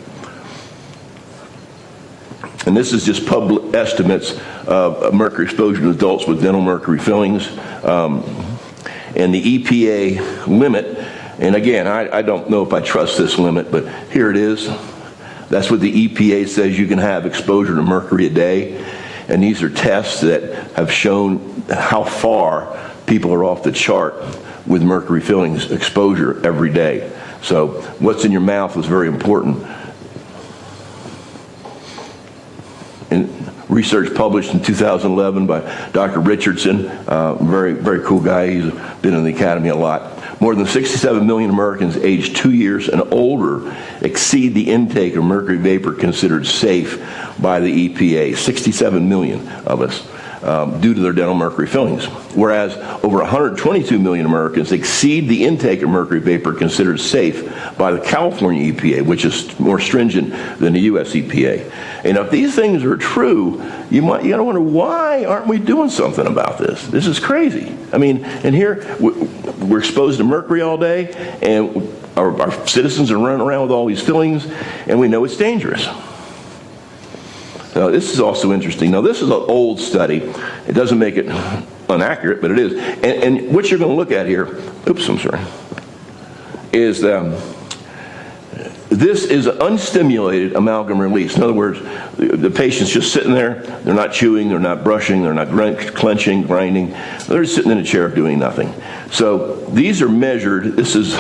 And this is just public estimates of mercury exposure in adults with dental mercury fillings. And the EPA limit, and again, I don't know if I trust this limit, but here it is. That's what the EPA says you can have exposure to mercury a day. And these are tests that have shown how far people are off the chart with mercury fillings exposure every day. So what's in your mouth is very important. And research published in 2011 by Dr. Richardson, very, very cool guy. He's been in the academy a lot. More than 67 million Americans aged 2 years and older exceed the intake of mercury vapor considered safe by the EPA. 67 million of us. Due to their dental mercury fillings. Whereas over 122 million Americans exceed the intake of mercury vapor considered safe by the California EPA, which is more stringent than the US EPA. And if these things are true, you gotta wonder, why aren't we doing something about this? This is crazy. I mean, and here we're exposed to mercury all day, and our citizens are running around with all these fillings, and we know it's dangerous. Now, this is also interesting. Now, this is an old study. It doesn't make it inaccurate, but it is. And what you're going to look at here, oops, I'm sorry, is this is an unstimulated amalgam release. In other words, the patient's just sitting there. They're not chewing, they're not brushing, they're not clenching, grinding. They're just sitting in a chair doing nothing. So these are measured. This is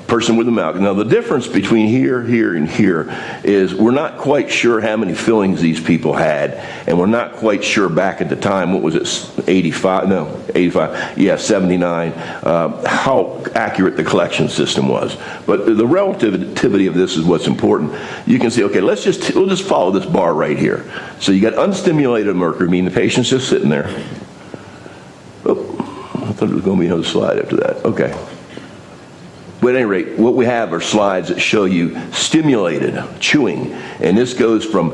person with amalgam. Now the difference between here, here, and here is we're not quite sure how many fillings these people had, and we're not quite sure back at the time, what was it, 85, no, 85, yeah, 79, how accurate the collection system was. But the relativity of this is what's important. You can see, okay, we'll just follow this bar right here. So you got unstimulated mercury, meaning the patient's just sitting there. Oh, I thought it was going to be another slide after that. Okay. But at any rate, what we have are slides that show you stimulated chewing. And this goes from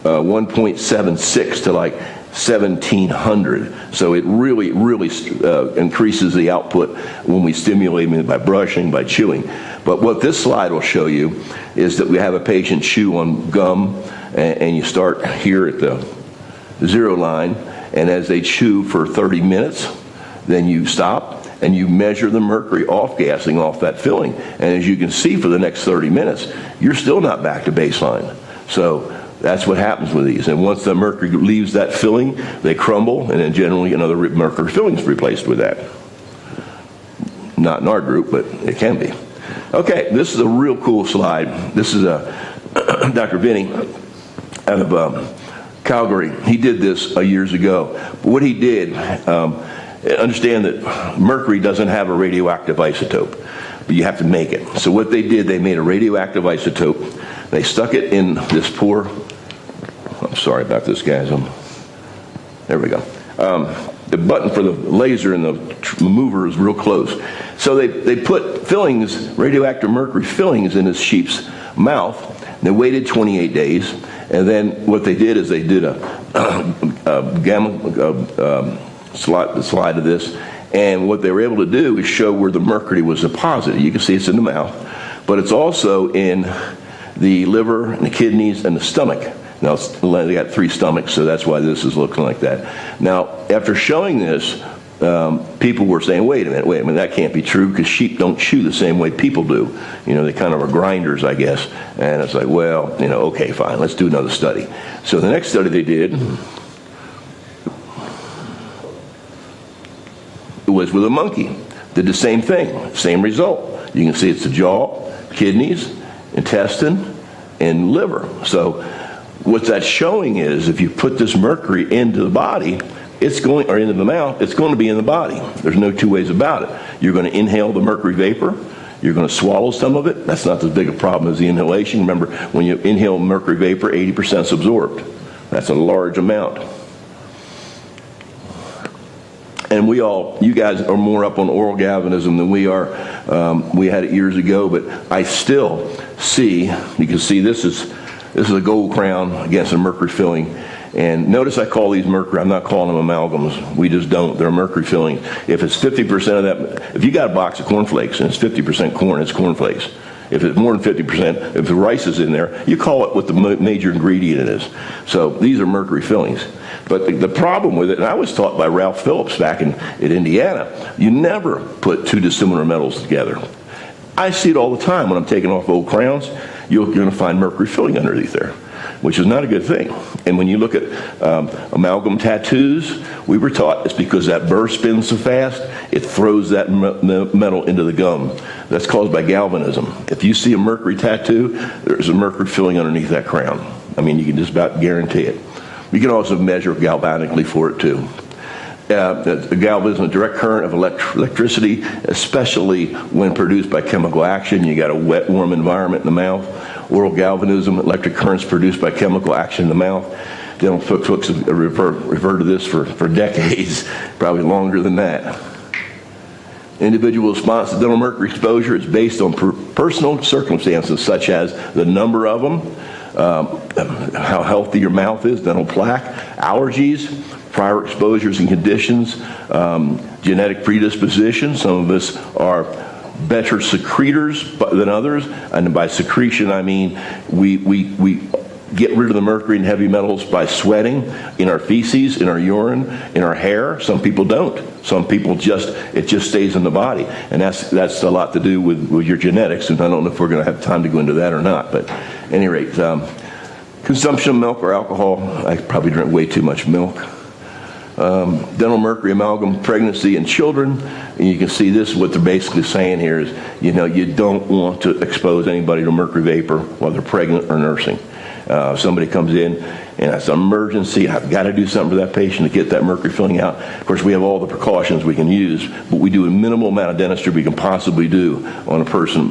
1.76 to like 1,700. So it really, really increases the output when we stimulate them by brushing, by chewing. But what this slide will show you is that we have a patient chew on gum, and you start here at the 0 line, and as they chew for 30 minutes, then you stop, and you measure the mercury off-gassing off that filling. And as you can see, for the next 30 minutes, you're still not back to baseline. So that's what happens with these. And once the mercury leaves that filling, they crumble, and then generally another mercury filling is replaced with that. Not in our group, but it can be. Okay, this is a real cool slide. This is Dr. Vinny out of Calgary. He did this years ago. But what he did, understand that mercury doesn't have a radioactive isotope, but you have to make it. So what they did, they made a radioactive isotope. They stuck it in this poor, I'm sorry about this, guys. There we go. The button for the laser and the mover is real close. So they put fillings, radioactive mercury fillings, in this sheep's mouth. They waited 28 days, and then what they did is they did a gamma slide of this, and what they were able to do is show where the mercury was deposited. You can see it's in the mouth, but it's also in the liver and the kidneys and the stomach. Now, they got 3 stomachs, so that's why this is looking like that. Now, after showing this, people were saying, wait a minute, that can't be true, because sheep don't chew the same way people do. You know, they kind of are grinders, I guess. And it's like, well, okay, fine, let's do another study. So the next study they did was with a monkey. Did the same thing, same result. You can see it's the jaw, kidneys, intestine, and liver. So what that's showing is if you put this mercury into the body, or into the mouth, it's going to be in the body. There's no two ways about it. You're going to inhale the mercury vapor. You're going to swallow some of it. That's not as big a problem as the inhalation. Remember, when you inhale mercury vapor, 80% is absorbed. That's a large amount. And you guys are more up on oral galvanism than we are. We had it years ago, but I still see, you can see this is a gold crown against a mercury filling. And notice I call these mercury, I'm not calling them amalgams. We just don't. They're mercury filling. If it's 50% of that, if you got a box of cornflakes and it's 50% corn, it's cornflakes. If it's more than 50%, if the rice is in there, you call it what the major ingredient is. So these are mercury fillings. But the problem with it, and I was taught by Ralph Phillips back in Indiana, you never put 2 dissimilar metals together. I see it all the time when I'm taking off old crowns. You're going to find mercury filling underneath there. which is not a good thing. And when you look at amalgam tattoos, we were taught it's because that burr spins so fast, it throws that metal into the gum. That's caused by galvanism. If you see a mercury tattoo, there's a mercury filling underneath that crown. I mean, you can just about guarantee it. You can also measure galvanically for it too. Galvanism, a direct current of electricity, especially when produced by chemical action. You got a wet, warm environment in the mouth. Oral galvanism, electric currents produced by chemical action in the mouth. Dental folks have referred to this for decades, probably longer than that. Individual response to dental mercury exposure is based on personal circumstances such as the number of them, how healthy your mouth is, dental plaque, allergies, prior exposures and conditions, genetic predisposition. Some of us are better secretors than others, and by secretion I mean we get rid of the mercury and heavy metals by sweating in our feces, in our urine, in our hair. Some people don't. Some people it just stays in the body, and that's a lot to do with your genetics. And I don't know if we're going to have time to go into that or not. But at any rate, consumption of milk or alcohol. I probably drink way too much milk. Dental mercury amalgam pregnancy in children, and you can see this. What they're basically saying here is, you don't want to expose anybody to mercury vapor while they're pregnant or nursing. If somebody comes in and it's an emergency, I've got to do something for that patient to get that mercury filling out. Of course, we have all the precautions we can use, but we do a minimal amount of dentistry we can possibly do on a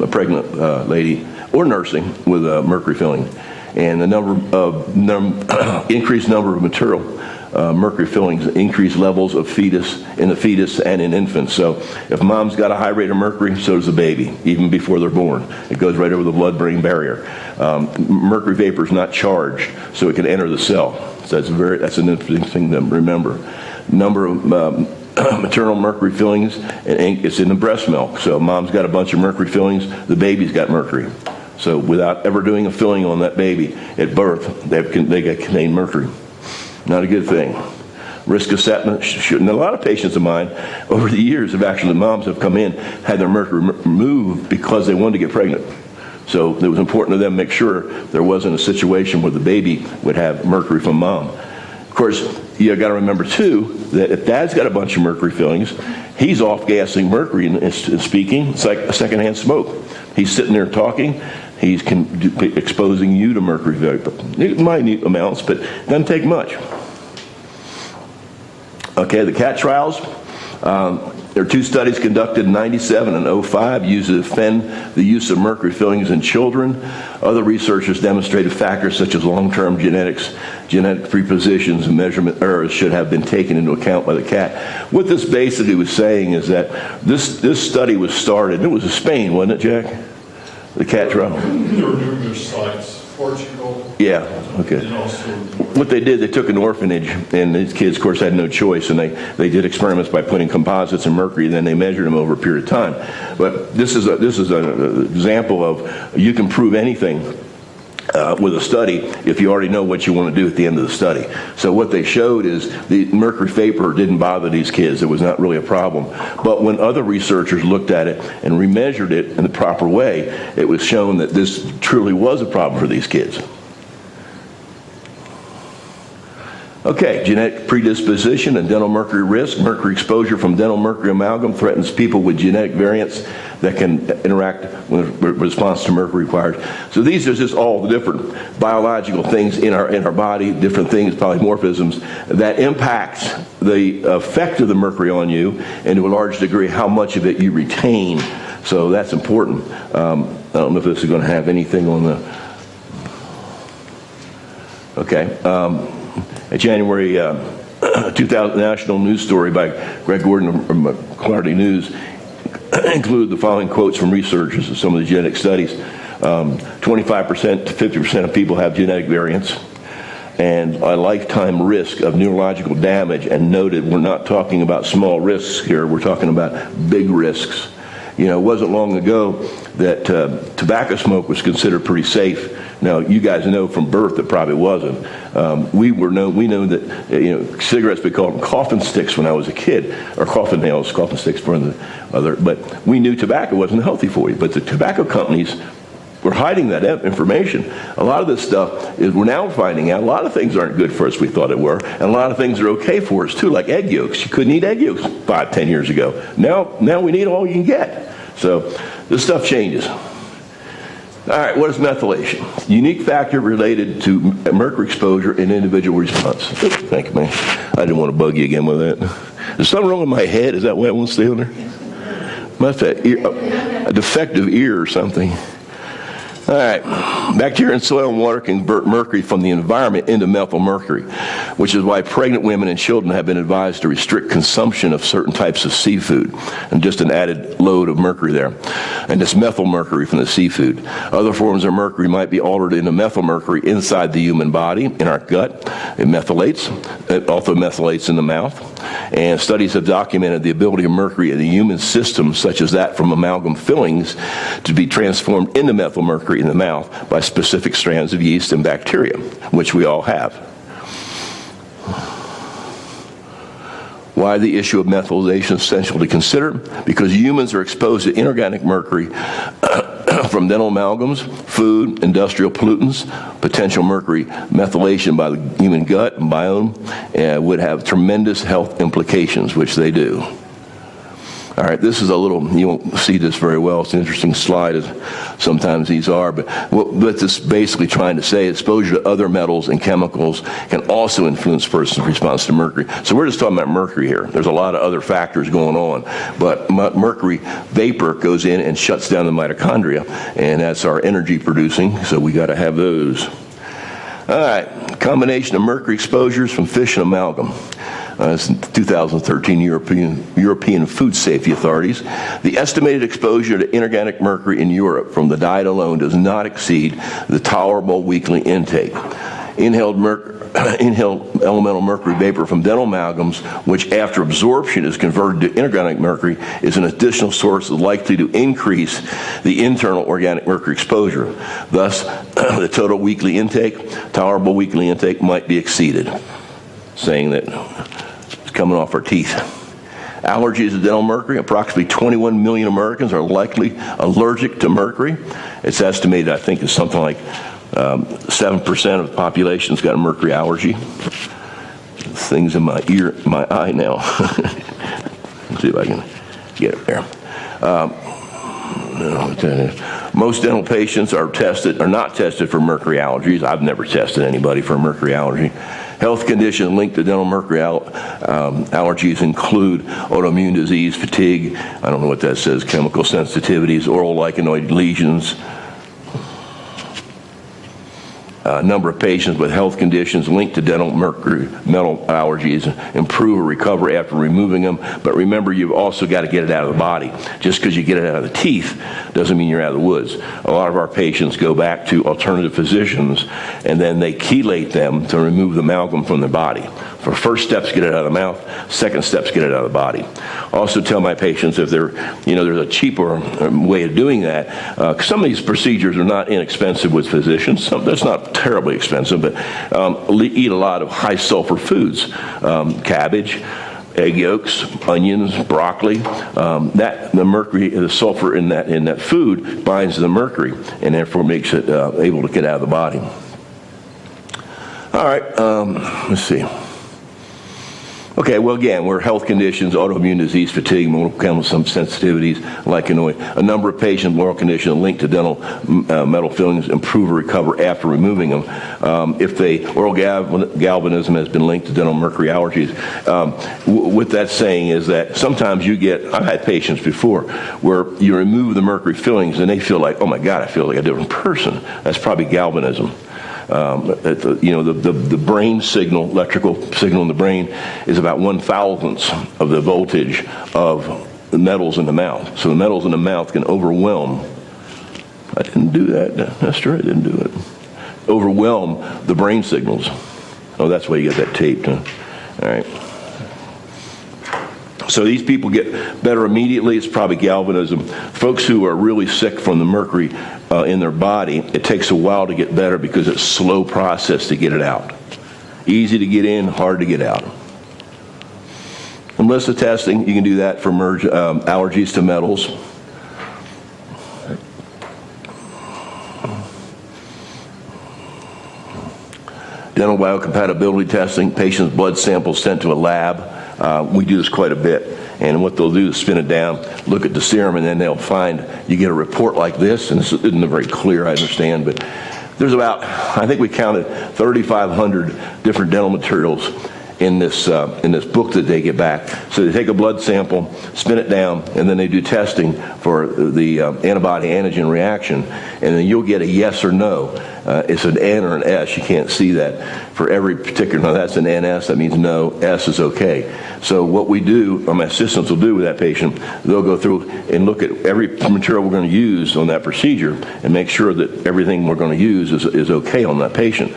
pregnant lady or nursing with mercury filling. And the increased number of material mercury fillings increase levels of in the fetus and in infants. So if mom's got a high rate of mercury, so does the baby, even before they're born. It goes right over the blood-brain barrier. Mercury vapor is not charged, so it can enter the cell. So that's an interesting thing to remember. Number of maternal mercury fillings, and it's in the breast milk. So mom's got a bunch of mercury fillings, the baby's got mercury. So without ever doing a filling on that baby at birth, they contain mercury. Not a good thing. Risk assessment shouldn't. A lot of patients of mine over the years moms have come in, had their mercury removed because they wanted to get pregnant. So it was important to them to make sure there wasn't a situation where the baby would have mercury from mom. Of course, you got to remember too that if dad's got a bunch of mercury fillings, he's off-gassing mercury and speaking. It's like a secondhand smoke. He's sitting there talking. He's exposing you to mercury vapor. Minute amounts, but doesn't take much. Okay, the CAT trials. There are two studies conducted in 97 and 05 used to defend the use of mercury fillings in children. Other researchers demonstrated factors such as long-term genetics, genetic prepositions, and measurement errors should have been taken into account by the CAT. What this basically was saying is that this study was started, it was in Spain, wasn't it, Jack? The CAT trial? There were numerous sites, Portugal. Yeah, okay. And also What they did, they took an orphanage, and these kids, of course, had no choice, and they did experiments by putting composites in mercury, and then they measured them over a period of time. But this is an example of you can prove anything with a study if you already know what you want to do at the end of the study. So what they showed is the mercury vapor didn't bother these kids. It was not really a problem. But when other researchers looked at it and remeasured it in the proper way, it was shown that this truly was a problem for these kids. Okay, genetic predisposition and dental mercury risk. Mercury exposure from dental mercury amalgam threatens people with genetic variants that can interact with response to mercury required. So these are just all the different biological things in our body, different things, polymorphisms, that impact the effect of the mercury on you, and to a large degree how much of it you retain. So that's important. I don't know if this is going to have anything on the... Okay. A January 2000 national news story by Greg Gordon from Clarity News include the following quotes from researchers of some of the genetic studies. 25% to 50% of people have genetic variants, and a lifetime risk of neurological damage. And noted, we're not talking about small risks here, we're talking about big risks. It wasn't long ago that tobacco smoke was considered pretty safe. Now, you guys know from birth it probably wasn't. We know that cigarettes, we called them coffin sticks when I was a kid, or coffin nails, coffin sticks for the other. But we knew tobacco wasn't healthy for you. But the tobacco companies we're hiding that information. A lot of this stuff is we're now finding out a lot of things aren't good for us we thought it were, and a lot of things are okay for us too, like egg yolks. You couldn't eat egg yolks 5-10 years ago. Now we need all you can get. So this stuff changes. All right, what is methylation? Unique factor related to mercury exposure and individual response. Oops, thank you, man. I didn't want to bug you again with that. Is something wrong with my head? Is that why I won't stay on there? Must have a defective ear or something. All right, bacteria in soil and water can convert mercury from the environment into methyl mercury, which is why pregnant women and children have been advised to restrict consumption of certain types of seafood, and just an added load of mercury there. And it's methyl mercury from the seafood. Other forms of mercury might be altered into methyl mercury inside the human body, in our gut. It methylates. It also methylates in the mouth. And studies have documented the ability of mercury in the human system, such as that from amalgam fillings, to be transformed into methyl mercury in the mouth by specific strands of yeast and bacteria, which we all have. Why the issue of methylation is essential to consider? Because humans are exposed to inorganic mercury from dental amalgams, food, industrial pollutants. Potential mercury methylation by the human gut and biome would have tremendous health implications, which they do. All right, this is a little, you won't see this very well. It's an interesting slide, as sometimes these are, but what this is basically trying to say, exposure to other metals and chemicals can also influence a person's response to mercury. So we're just talking about mercury here. There's a lot of other factors going on, but mercury vapor goes in and shuts down the mitochondria, and that's our energy producing, so we got to have those. All right, combination of mercury exposures from fish and amalgam. It's 2013 European Food Safety Authorities. The estimated exposure to inorganic mercury in Europe from the diet alone does not exceed the tolerable weekly intake. Inhaled elemental mercury vapor from dental amalgams, which after absorption is converted to inorganic mercury, is an additional source likely to increase the internal organic mercury exposure. Thus, the total weekly intake, tolerable weekly intake, might be exceeded, saying that it's coming off our teeth. Allergies to dental mercury. Approximately 21 million Americans are likely allergic to mercury. It's estimated, I think, it's something like 7% of the population's got a mercury allergy. Things in my ear, my eye now. Let's see if I can get it there. Most dental patients are not tested for mercury allergies. I've never tested anybody for a mercury allergy. Health conditions linked to dental mercury allergies include autoimmune disease, fatigue, I don't know what that says, chemical sensitivities, oral lichenoid lesions. A number of patients with health conditions linked to dental mercury metal allergies improve or recover after removing them. But remember, you've also got to get it out of the body. Just because you get it out of the teeth doesn't mean you're out of the woods. A lot of our patients go back to alternative physicians, and then they chelate them to remove the amalgam from their body. For first steps, get it out of the mouth. Second steps, get it out of the body. Also tell my patients if there's a cheaper way of doing that. Some of these procedures are not inexpensive with physicians. That's not terribly expensive, but eat a lot of high sulfur foods, cabbage, egg yolks, onions, broccoli. The mercury, the sulfur in that food binds to the mercury, and therefore makes it able to get out of the body. All right, let's see. Okay, well, again, we're health conditions, autoimmune disease, fatigue, chemical sensitivities, lichenoid. A number of patients with oral conditions linked to dental metal fillings improve or recover after removing them. If oral galvanism has been linked to dental mercury allergies, what that's saying is that sometimes I've had patients before where you remove the mercury fillings and they feel like, oh my God, I feel like a different person. That's probably galvanism. The brain signal, electrical signal in the brain, is about 1/1000th of the voltage of the metals in the mouth. So the metals in the mouth can overwhelm. I didn't do that. That's true, I didn't do it. Overwhelm the brain signals. Oh, that's why you get that taped, huh? All right. So these people get better immediately. It's probably galvanism. Folks who are really sick from the mercury in their body, it takes a while to get better because it's a slow process to get it out. Easy to get in, hard to get out. And list of testing, you can do that for allergies to metals. dental biocompatibility testing, patient's blood samples sent to a lab. We do this quite a bit. And what they'll do is spin it down, look at the serum, and then they'll find, you get a report like this, and this isn't very clear, I understand, but there's about, I think we counted 3,500 different dental materials in this book that they get back. So they take a blood sample, spin it down, and then they do testing for the antibody-antigen reaction, and then you'll get a yes or no. It's an N or an S. You can't see that for every particular. No, that's an NS. That means no. S is okay. So what we do, or my assistants will do with that patient, they'll go through and look at every material we're going to use on that procedure and make sure that everything we're going to use is okay on that patient.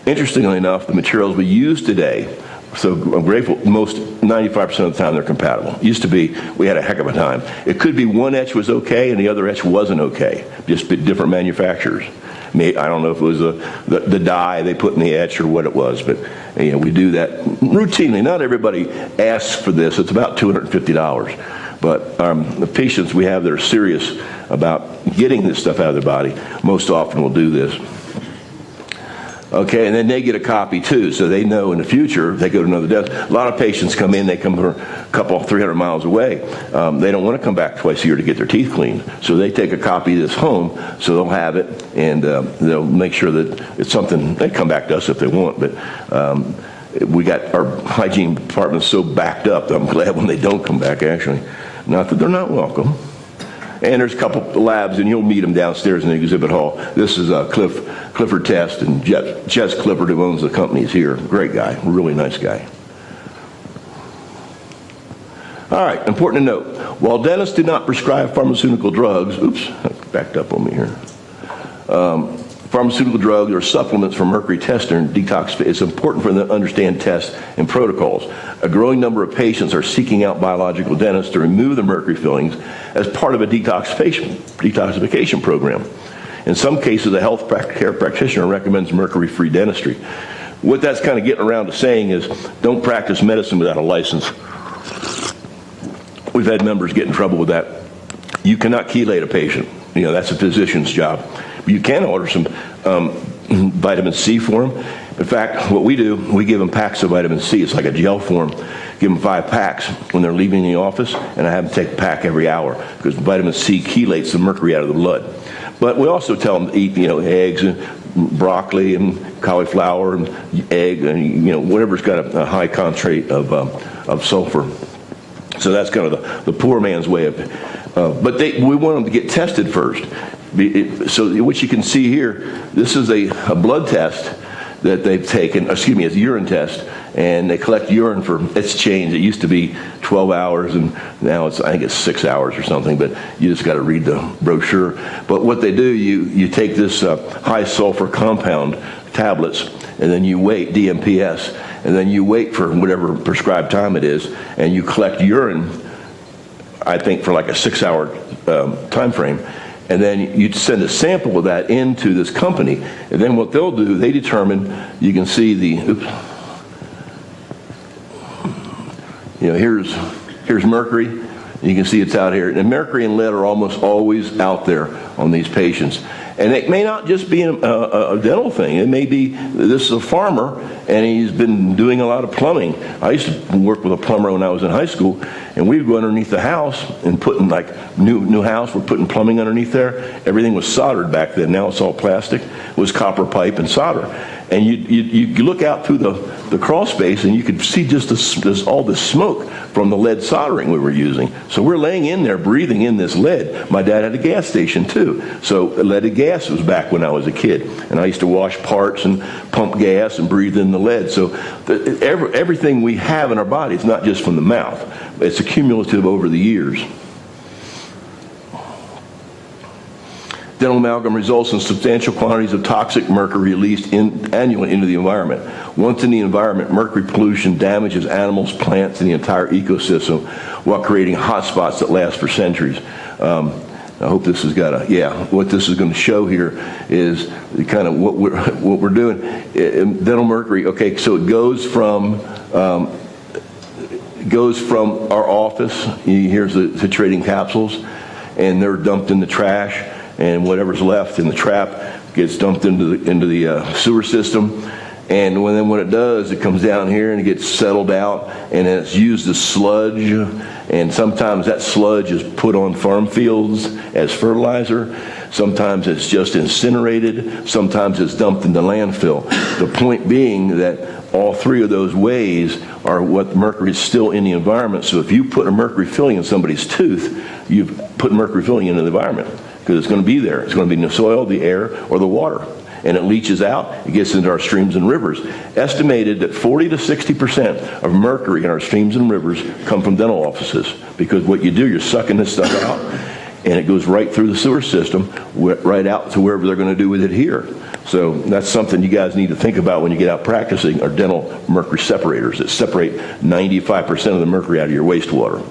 Interestingly enough, the materials we use today, so I'm grateful, 95% of the time they're compatible. Used to be, we had a heck of a time. It could be one etch was okay and the other etch wasn't okay, just different manufacturers. I don't know if it was the dye they put in the etch or what it was, but we do that routinely. Not everybody asks for this. It's about $250. But the patients we have that are serious about getting this stuff out of their body most often will do this. Okay, and then they get a copy too, so they know in the future if they go to another dentist. A lot of patients come in, they come from a couple, 300 miles away. They don't want to come back twice a year to get their teeth cleaned. So they take a copy of this home, so they'll have it, and they'll make sure that it's something, they come back to us if they want, but we got our hygiene department so backed up that I'm glad when they don't come back, actually. Not that they're not welcome. And there's a couple of labs, and you'll meet them downstairs in the exhibit hall. This is Clifford Test, and Jess Clifford, who owns the company, is here. Great guy, really nice guy. All right, important to note, while dentists do not prescribe pharmaceutical drugs, oops, I backed up on me here. Pharmaceutical drugs or supplements for mercury tester and detox. It's important for them to understand tests and protocols. A growing number of patients are seeking out biological dentists to remove the mercury fillings as part of a detoxification program. In some cases, a health care practitioner recommends mercury-free dentistry. What that's kind of getting around to saying is, don't practice medicine without a license. We've had members get in trouble with that. You cannot chelate a patient. That's a physician's job. You can order some vitamin C for them. In fact, what we do, we give them packs of vitamin C. It's like a gel form. Give them 5 packs when they're leaving the office, and I have them take a pack every hour because vitamin C chelates the mercury out of the blood. But we also tell them to eat, eggs and broccoli and cauliflower and egg and whatever's got a high concentrate of sulfur. So that's kind of the poor man's way of it. But we want them to get tested first. So what you can see here, this is a blood test that they've taken, it's a urine test, and they collect urine it's changed. It used to be 12 hours, and now I think it's 6 hours or something, but you just got to read the brochure. But what they do, you take this high sulfur compound tablets, and then you wait, DMPS, and then you wait for whatever prescribed time it is, and you collect urine, I think for like a 6-hour time frame. And then you send a sample of that into this company. And then what they'll do, they determine, you can see here's mercury. You can see it's out here. And mercury and lead are almost always out there on these patients. And it may not just be a dental thing. It may be, this is a farmer, and he's been doing a lot of plumbing. I used to work with a plumber when I was in high school, and we'd go underneath the house and put in, like, new house, we're putting plumbing underneath there. Everything was soldered back then. Now it's all plastic. It was copper pipe and solder. And you look out through the crawl space, and you could see just all this smoke from the lead soldering we were using. So we're laying in there breathing in this lead. My dad had a gas station too. So leaded gas was back when I was a kid. And I used to wash parts and pump gas and breathe in the lead. So everything we have in our body is not just from the mouth. It's accumulative over the years. Dental amalgam results in substantial quantities of toxic mercury released annually into the environment. Once in the environment, mercury pollution damages animals, plants, and the entire ecosystem while creating hotspots that last for centuries. I hope this has got what this is going to show here is kind of what we're doing. Dental mercury, okay, so it goes from our office. Here's the titrating capsules, and they're dumped in the trash. And whatever's left in the trap gets dumped into the sewer system, And when it does, it comes down here and it gets settled out, and then it's used as sludge. And sometimes that sludge is put on farm fields as fertilizer. Sometimes it's just incinerated. Sometimes it's dumped into landfill. The point being that all three of those ways are what mercury is still in the environment. So if you put a mercury filling in somebody's tooth, you've put mercury filling into the environment because it's going to be there. It's going to be in the soil, the air, or the water. And it leaches out, it gets into our streams and rivers. Estimated that 40 to 60% of mercury in our streams and rivers come from dental offices, because what you do, you're sucking this stuff out, and it goes right through the sewer system, right out to wherever they're going to do with it here. So that's something you guys need to think about when you get out practicing, are dental mercury separators that separate 95% of the mercury out of your wastewater.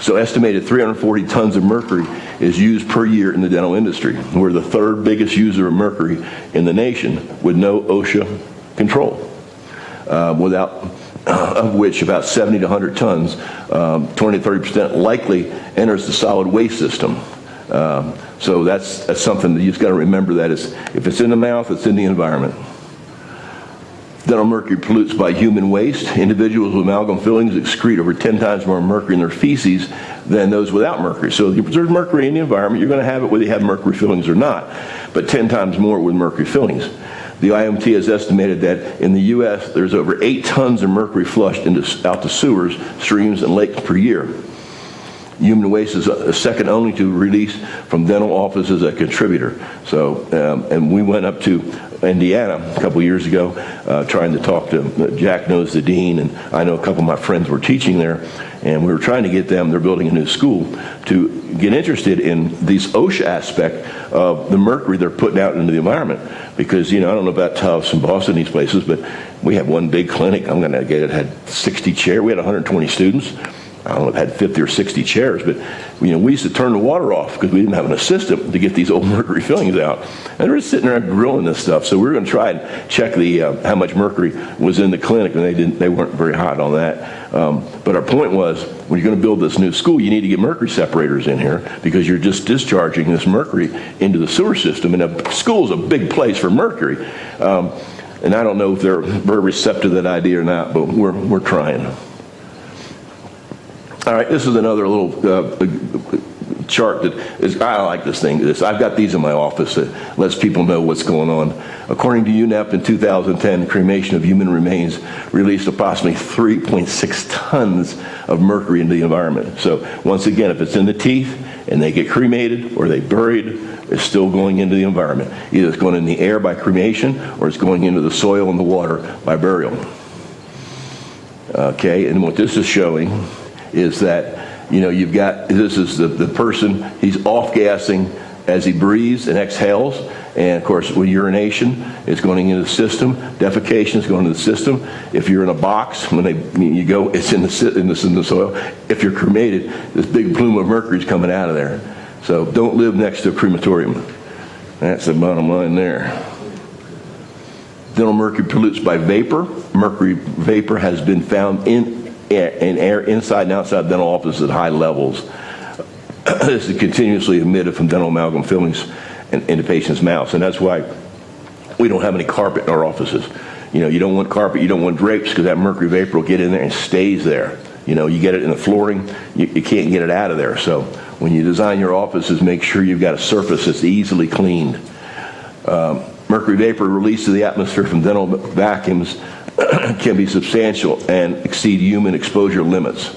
So estimated 340 tons of mercury is used per year in the dental industry. We're the third biggest user of mercury in the nation with no OSHA control, of which about 70 to 100 tons, 20 to 30% likely enters the solid waste system. So that's something that you've got to remember, that is, if it's in the mouth, it's in the environment. Dental mercury pollutes by human waste. Individuals with amalgam fillings excrete over 10 times more mercury in their feces than those without mercury. So if there's mercury in the environment, you're going to have it whether you have mercury fillings or not, but 10 times more with mercury fillings. The IAOMT has estimated that in the U.S. there's over 8 tons of mercury flushed out to sewers, streams, and lakes per year. Human waste is second only to release from dental offices as a contributor. So, and we went up to Indiana a couple years ago trying to talk to, Jack knows the dean, and I know a couple of my friends were teaching there, and we were trying to get them, they're building a new school, to get interested in these OSHA aspect of the mercury they're putting out into the environment. Because, you know, I don't know about Tufts and Boston, these places, but we have one big clinic, I'm going to get it, had 60 chairs, we had 120 students. I don't know if it had 50 or 60 chairs, but you know, we used to turn the water off because we didn't have an system to get these old mercury fillings out. And we're sitting there grilling this stuff. So we were going to try and check the how much mercury was in the clinic, and they weren't very hot on that. But our point was, when you're going to build this new school, you need to get mercury separators in here, because you're just discharging this mercury into the sewer system. And a school is a big place for mercury. And I don't know if they're very receptive to that idea or not, but we're trying. All right, this is another little chart that is, I like this thing. I've got these in my office that lets people know what's going on. According to UNEP, in 2010, cremation of human remains released approximately 3.6 tons of mercury into the environment. So once again, if it's in the teeth and they get cremated or they buried, it's still going into the environment. Either it's going in the air by cremation or it's going into the soil and the water by burial. Okay, and what this is showing is that, you know, you've got, this is the person, he's off-gassing as he breathes and exhales, and of course with urination, it's going into the system, defecation is going into the system. If you're in a box, when you go, it's in the soil. If you're cremated, this big plume of mercury is coming out of there. So don't live next to a crematorium. That's the bottom line there. Dental mercury pollutes by vapor. Mercury vapor has been found in air inside and outside dental offices at high levels. This is continuously emitted from dental amalgam fillings into patients' mouths, and that's why we don't have any carpet in our offices. You know, you don't want carpet, you don't want drapes, because that mercury vapor will get in there and stays there. You know, you get it in the flooring, you can't get it out of there. So when you design your offices, make sure you've got a surface that's easily cleaned. Mercury vapor released to the atmosphere from dental vacuums can be substantial and exceed human exposure limits.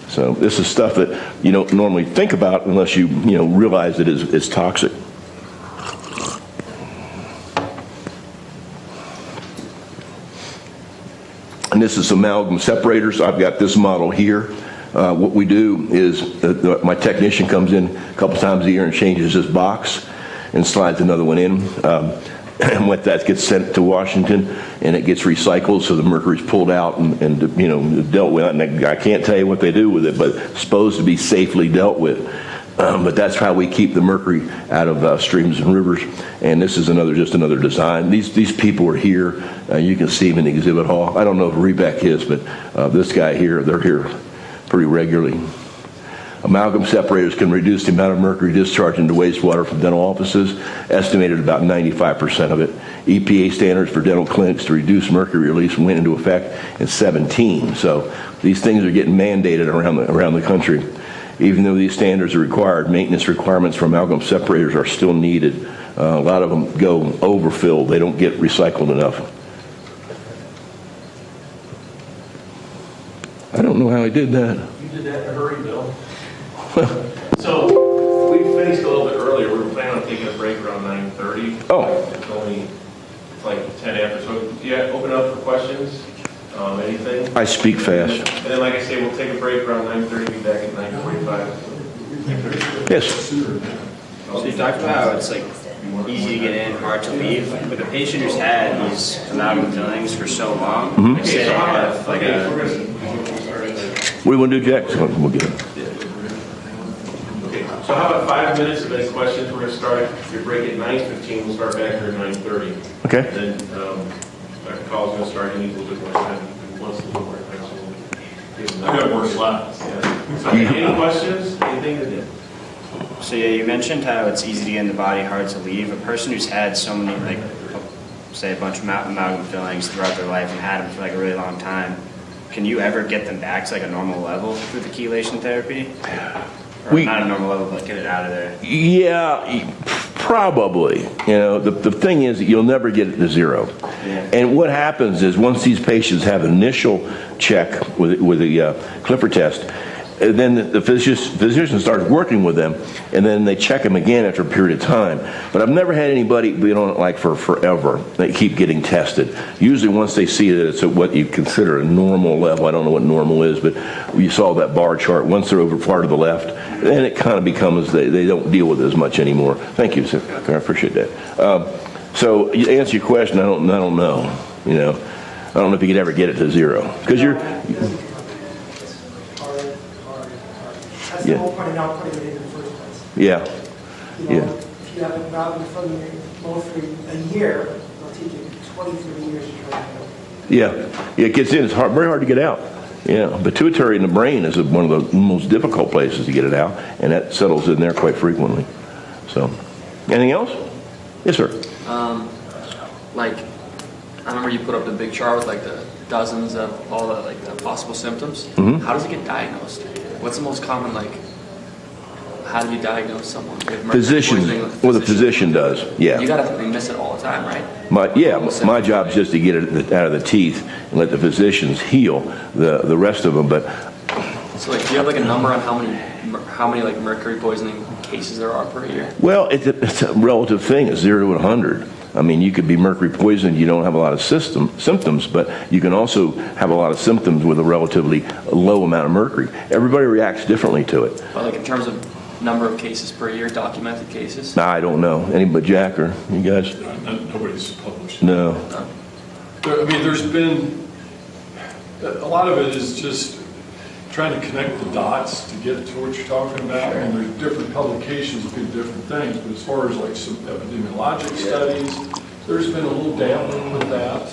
So this is stuff that you don't normally think about unless you realize it is toxic. And this is amalgam separators. I've got this model here. What we do is my technician comes in a couple times a year and changes this box and slides another one in. And what that gets sent to Washington, and it gets recycled, so the mercury's pulled out and dealt with. And I can't tell you what they do with it, but it's supposed to be safely dealt with. But that's how we keep the mercury out of streams and rivers. And this is just another design. These people are here. You can see them in the exhibit hall. I don't know if Rebec is, but this guy here, they're here pretty regularly. Amalgam separators can reduce the amount of mercury discharged into wastewater from dental offices, estimated about 95% of it. EPA standards for dental clinics to reduce mercury release went into effect in 2017. So these things are getting mandated around the country. Even though these standards are required, maintenance requirements for amalgam separators are still needed. A lot of them go overfilled. They don't get recycled enough. I don't know how I did that. You did that in a hurry, Bill. So we finished a little bit earlier. We were planning on taking a break around 9:30. Oh. It's like 10 after. So yeah, open up for questions. Anything? I speak fast. And then, like I say, we'll take a break around 9:30. Be back at 9:45. Yes. So you talked about how it's like easy to get in, hard to leave. But the patient who's had these amalgam fillings for so long, like say they have like a. What do you want to do, Jack? We'll get it. Okay. So how about 5 minutes of any questions? We're going to start your break at 9:15. We'll start back here at 9:30. Okay. And then Dr. Call's going to start. He needs a little bit more time. He wants a little more time. So I got more slides. yeah. So, any questions? Anything to do? So yeah, you mentioned how it's easy to get in the body, hard to leave. A person who's had so many, like, say a bunch of amalgam fillings throughout their life and had them for like a really long time, can you ever get them back to like a normal level through the chelation therapy? Or not a normal level, but get it out of there? Yeah, probably. You know, the thing is, you'll never get it to zero. Yeah. And what happens is once these patients have initial check with the Clifford test, then the physician starts working with them, and then they check them again after a period of time. But I've never had anybody be on it like for forever. They keep getting tested. Usually once they see that it's at what you consider a normal level, I don't know what normal is, but you saw that bar chart, once they're over far to the left, then it kind of becomes, they don't deal with it as much anymore. Thank you, sir. I appreciate that. So to answer your question, I don't know. You know, I don't know if you could ever get it to zero. Because you're... That's the whole point of not putting it in the first place. Yeah. You know, if you have an amalgam from the mold for a year, it'll take you 20, 30 years to try to get it. Yeah, it gets in. It's very hard to get out. Yeah, pituitary in the brain is one of the most difficult places to get it out, and that settles in there quite frequently. So, anything else? Yes, sir. Like, I remember you put up the big chart with like the dozens of all the like the possible symptoms. Mhm. How does it get diagnosed? What's the most common, like, how do you diagnose someone with mercury Physician, poisoning? well, the physician does. Yeah. You gotta miss it all the time, right? My job is just to get it out of the teeth and let the physicians heal the rest of them. But So like, do you have like a number on how many like mercury poisoning cases there are per year? well, it's a relative thing. It's 0 to 100. I mean, you could be mercury poisoned, you don't have a lot of symptoms, but you can also have a lot of symptoms with a relatively low amount of mercury. Everybody reacts differently to it. But like in terms of number of cases per year, documented cases? I don't know. Any but Jack or you guys? Nobody's published. No. I mean, there's been, a lot of it is just trying to connect the dots to get to what you're talking about. And there's different publications that do different things, but as far as like some epidemiologic studies, there's been a little dabbling with that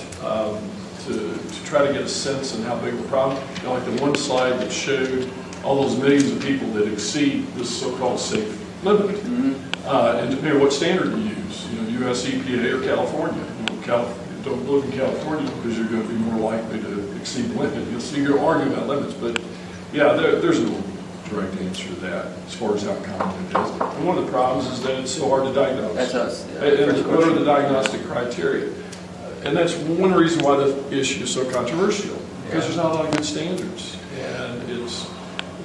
to try to get a sense on how big the problem. You know, like the one slide that showed all those millions of people that exceed this so-called safe limit. And depending on what standard you use, you know, US EPA or California. You know, don't live in California because you're going to be more likely to exceed the limit. You'll see you're arguing about limits, but yeah, there's no direct answer to that as far as how common it is. And one of the problems is that it's so hard to diagnose. That's us. Yeah, And what are the diagnostic criteria? And that's one reason why the issue is so controversial, because there's not a lot of good standards. And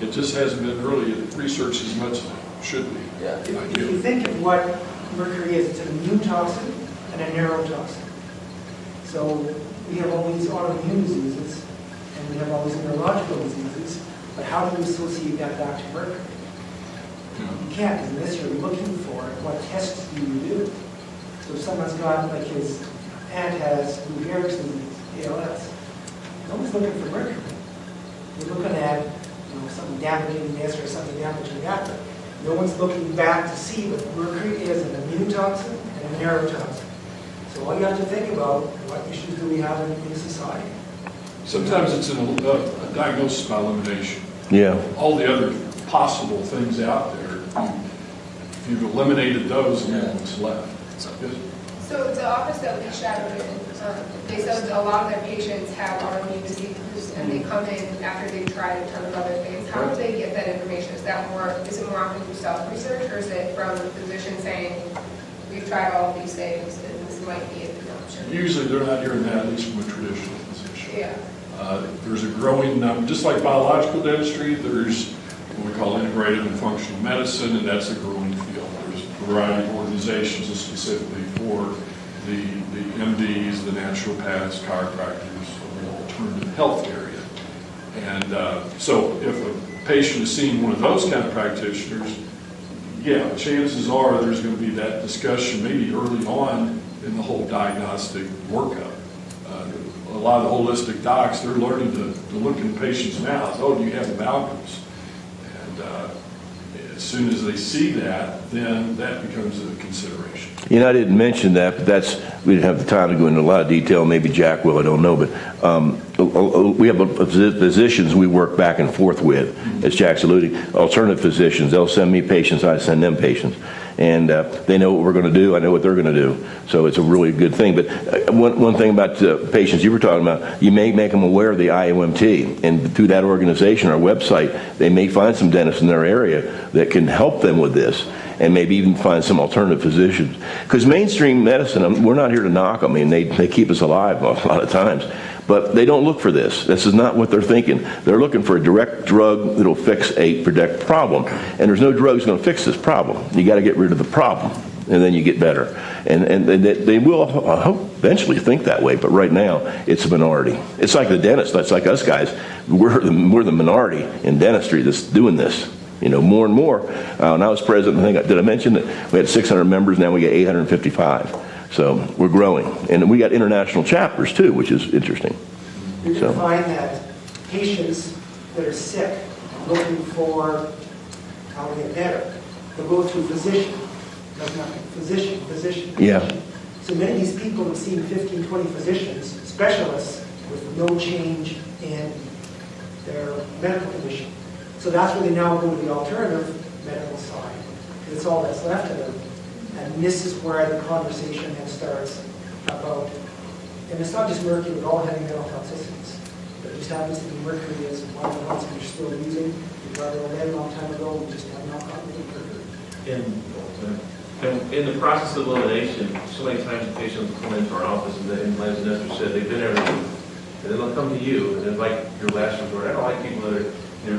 it just hasn't been really researched as much as it should be. Yeah. If you think of what mercury is, it's an immune toxin and a neurotoxin. So we have all these autoimmune diseases, and we have all these neurological diseases, but how do you associate that back to mercury? You can't, because unless you're looking for it, what tests do you do? So if someone's got, like his aunt has Lou Gehrig's disease, ALS, no one's looking for mercury. You're looking at something damaging this or something damaging that, but no one's looking back to see what mercury is an immune toxin and a neurotoxin. So all you have to think about, what issues do we have in society? Sometimes it's a diagnosis by elimination. Yeah. All the other possible things out there. If you've eliminated those, then what's left? Yes. So the office that we shadowed in, they said a lot of their patients have autoimmune diseases and they come in after they've tried a ton of other things. How do they get that information? Is it more often through self-research, or is it from the physician saying, we've tried all of these things and this might be an option? Usually they're not hearing that, at least from a traditional physician. Yeah. There's a growing number, just like biological dentistry, there's what we call integrated and functional medicine, and that's a growing field. There's a variety of organizations specifically for the MDs, the naturopaths, chiropractors, the alternative health area. And so if a patient is seeing one of those kind of practitioners, yeah, chances are there's going to be that discussion maybe early on in the whole diagnostic workup. A lot of the holistic docs, they're learning to look in the patient's mouth. Oh, do you have amalgams? And as soon as they see that, then that becomes a consideration. You know, I didn't mention that, but we didn't have the time to go into a lot of detail. Maybe Jack will, I don't know. But we have physicians we work back and forth with, as Jack's alluding, alternative physicians. They'll send me patients, I send them patients. And they know what we're going to do, I know what they're going to do. So it's a really good thing. But one thing about patients you were talking about, you may make them aware of the IAOMT. And through that organization, our website, they may find some dentists in their area that can help them with this, and maybe even find some alternative physicians. Because mainstream medicine, we're not here to knock them. I mean, they keep us alive a lot of times. But they don't look for this. This is not what they're thinking. They're looking for a direct drug that'll fix a direct problem. And there's no drugs going to fix this problem. You got to get rid of the problem, and then you get better. And they will, I hope, eventually think that way. But right now, it's a minority. It's like the dentist. That's like us guys. We're the minority in dentistry that's doing this. You know, more and more. When I was president, did I mention that we had 600 members? Now we get 855. So we're growing, and we got international chapters too, which is interesting. You're going to find that patients that are sick, looking for how to get better, they'll go to a physician. Doesn't have to physician. Yeah. So many of these people have seen 15, 20 physicians, specialists, with no change in their medical condition. So that's where they now go to the alternative medical side. It's all that's left of them. And this is where the conversation then starts about, and it's not just Mercury, we're all having mental toxicities. But it just happens to be Mercury is one of the ones we're still using. We'd rather a long time ago, we just have not gotten rid of Mercury. In the process of elimination, so many times the patients come into our office and as Nestor said, they've been everywhere. And then they'll come to you, and then like your last resort, I don't like people that are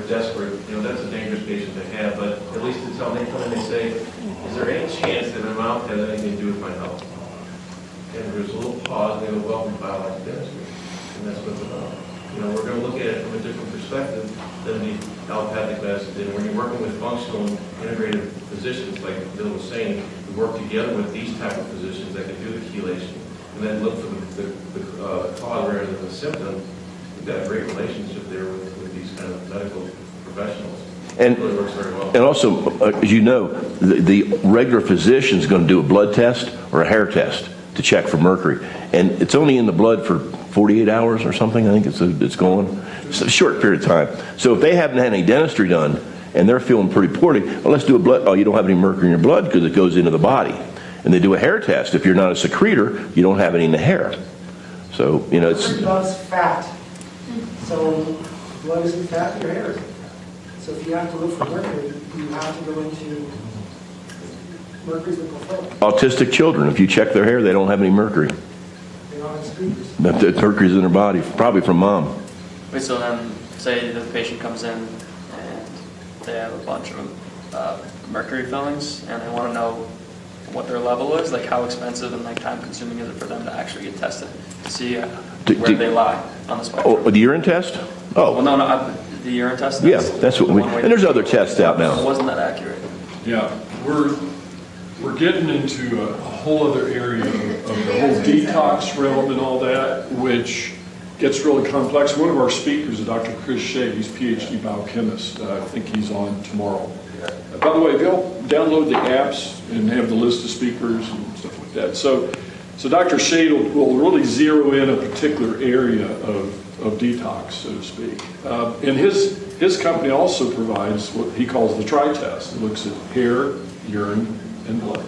desperate. You know, that's a dangerous patient to have, but at least until they come in, they say, is there any chance that my mouth has anything to do with my health? And there's a little pause, and they go, well, we biologic dentistry. And that's what it's about. You know, we're going to look at it from a different perspective than the allopathic medicine. And when you're working with functional and integrated physicians, like Bill was saying, we work together with these type of physicians that can do the chelation and then look for the cause rather than the symptom. We've got a great relationship there with these kind of medical professionals. And, it really works very well. And also, as you know, the regular physician is going to do a blood test or a hair test to check for mercury. And it's only in the blood for 48 hours or something, I think it's going. It's a short period of time. So if they haven't had any dentistry done and they're feeling pretty poorly, well, let's do a blood. Oh, you don't have any mercury in your blood because it goes into the body. And they do a hair test. If you're not a secretor, you don't have any in the hair. So, you know, it's... Mercury loves fat. So blood isn't fat, your hair isn't fat. So if you have to look for mercury, you have to go into mercury's the fulfillment. Autistic children, if you check their hair, they don't have any mercury. They don't have secretors. But the mercury's in their body, probably from mom. Wait, so then, say the patient comes in and they have a bunch of mercury fillings, and they want to know what their level is, like how expensive and like time consuming is it for them to actually get tested to see where they lie on the spectrum. Oh, the urine test? Oh. Well, no, the urine test? Yeah, that's what we, and there's other tests out now. Wasn't that accurate? Yeah, we're getting into a whole other area of the whole detox realm and all that, which gets really complex. One of our speakers is Dr. Chris Shea. He's PhD biochemist. I think he's on tomorrow. By the way, if you'll download the apps and have the list of speakers and stuff like that. So Dr. Shea will really zero in a particular area of detox, so to speak. And his company also provides what he calls the tri-test. It looks at hair, urine, and blood.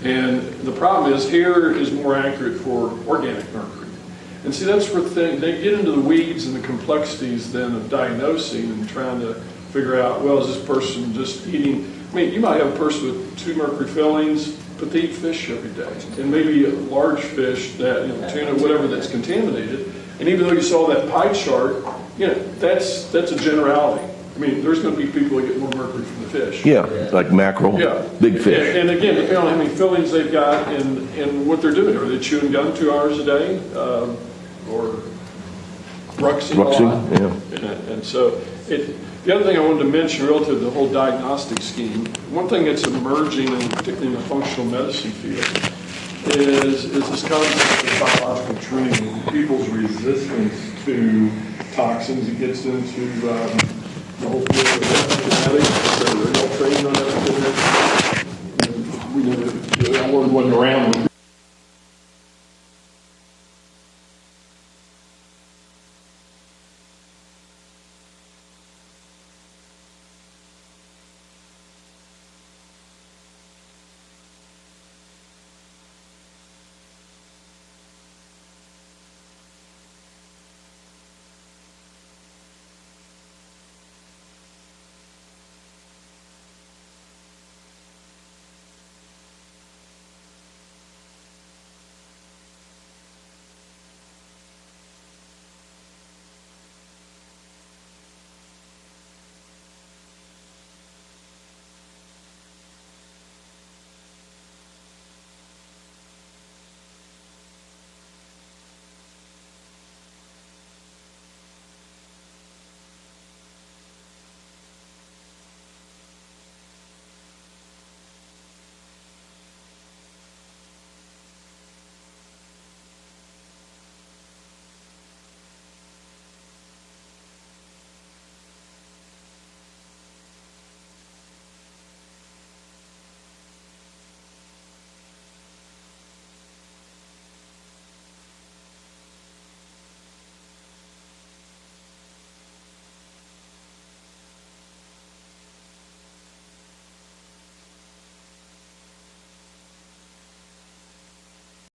And the problem is hair is more accurate for organic mercury. And see, that's where they get into the weeds and the complexities then of diagnosing and trying to figure out, well, is this person just eating, I mean, you might have a person with 2 mercury fillings, petite fish every day, and maybe a large fish that, tuna, whatever, that's contaminated. And even though you saw that pie chart, that's a generality. I mean, there's going to be people that get more mercury from the fish. Yeah, like mackerel, big fish. And again, depending on how many fillings they've got and what they're doing. Are they chewing gum 2 hours a day? Or bruxing a lot? Yeah. And so, the other thing I wanted to mention relative to the whole diagnostic scheme, one thing that's emerging, and particularly in the functional medicine field, is this concept of biological training, people's resistance to toxins. It gets into the whole field of epigenetics, so they're all trained on epigenetics. That word wasn't around when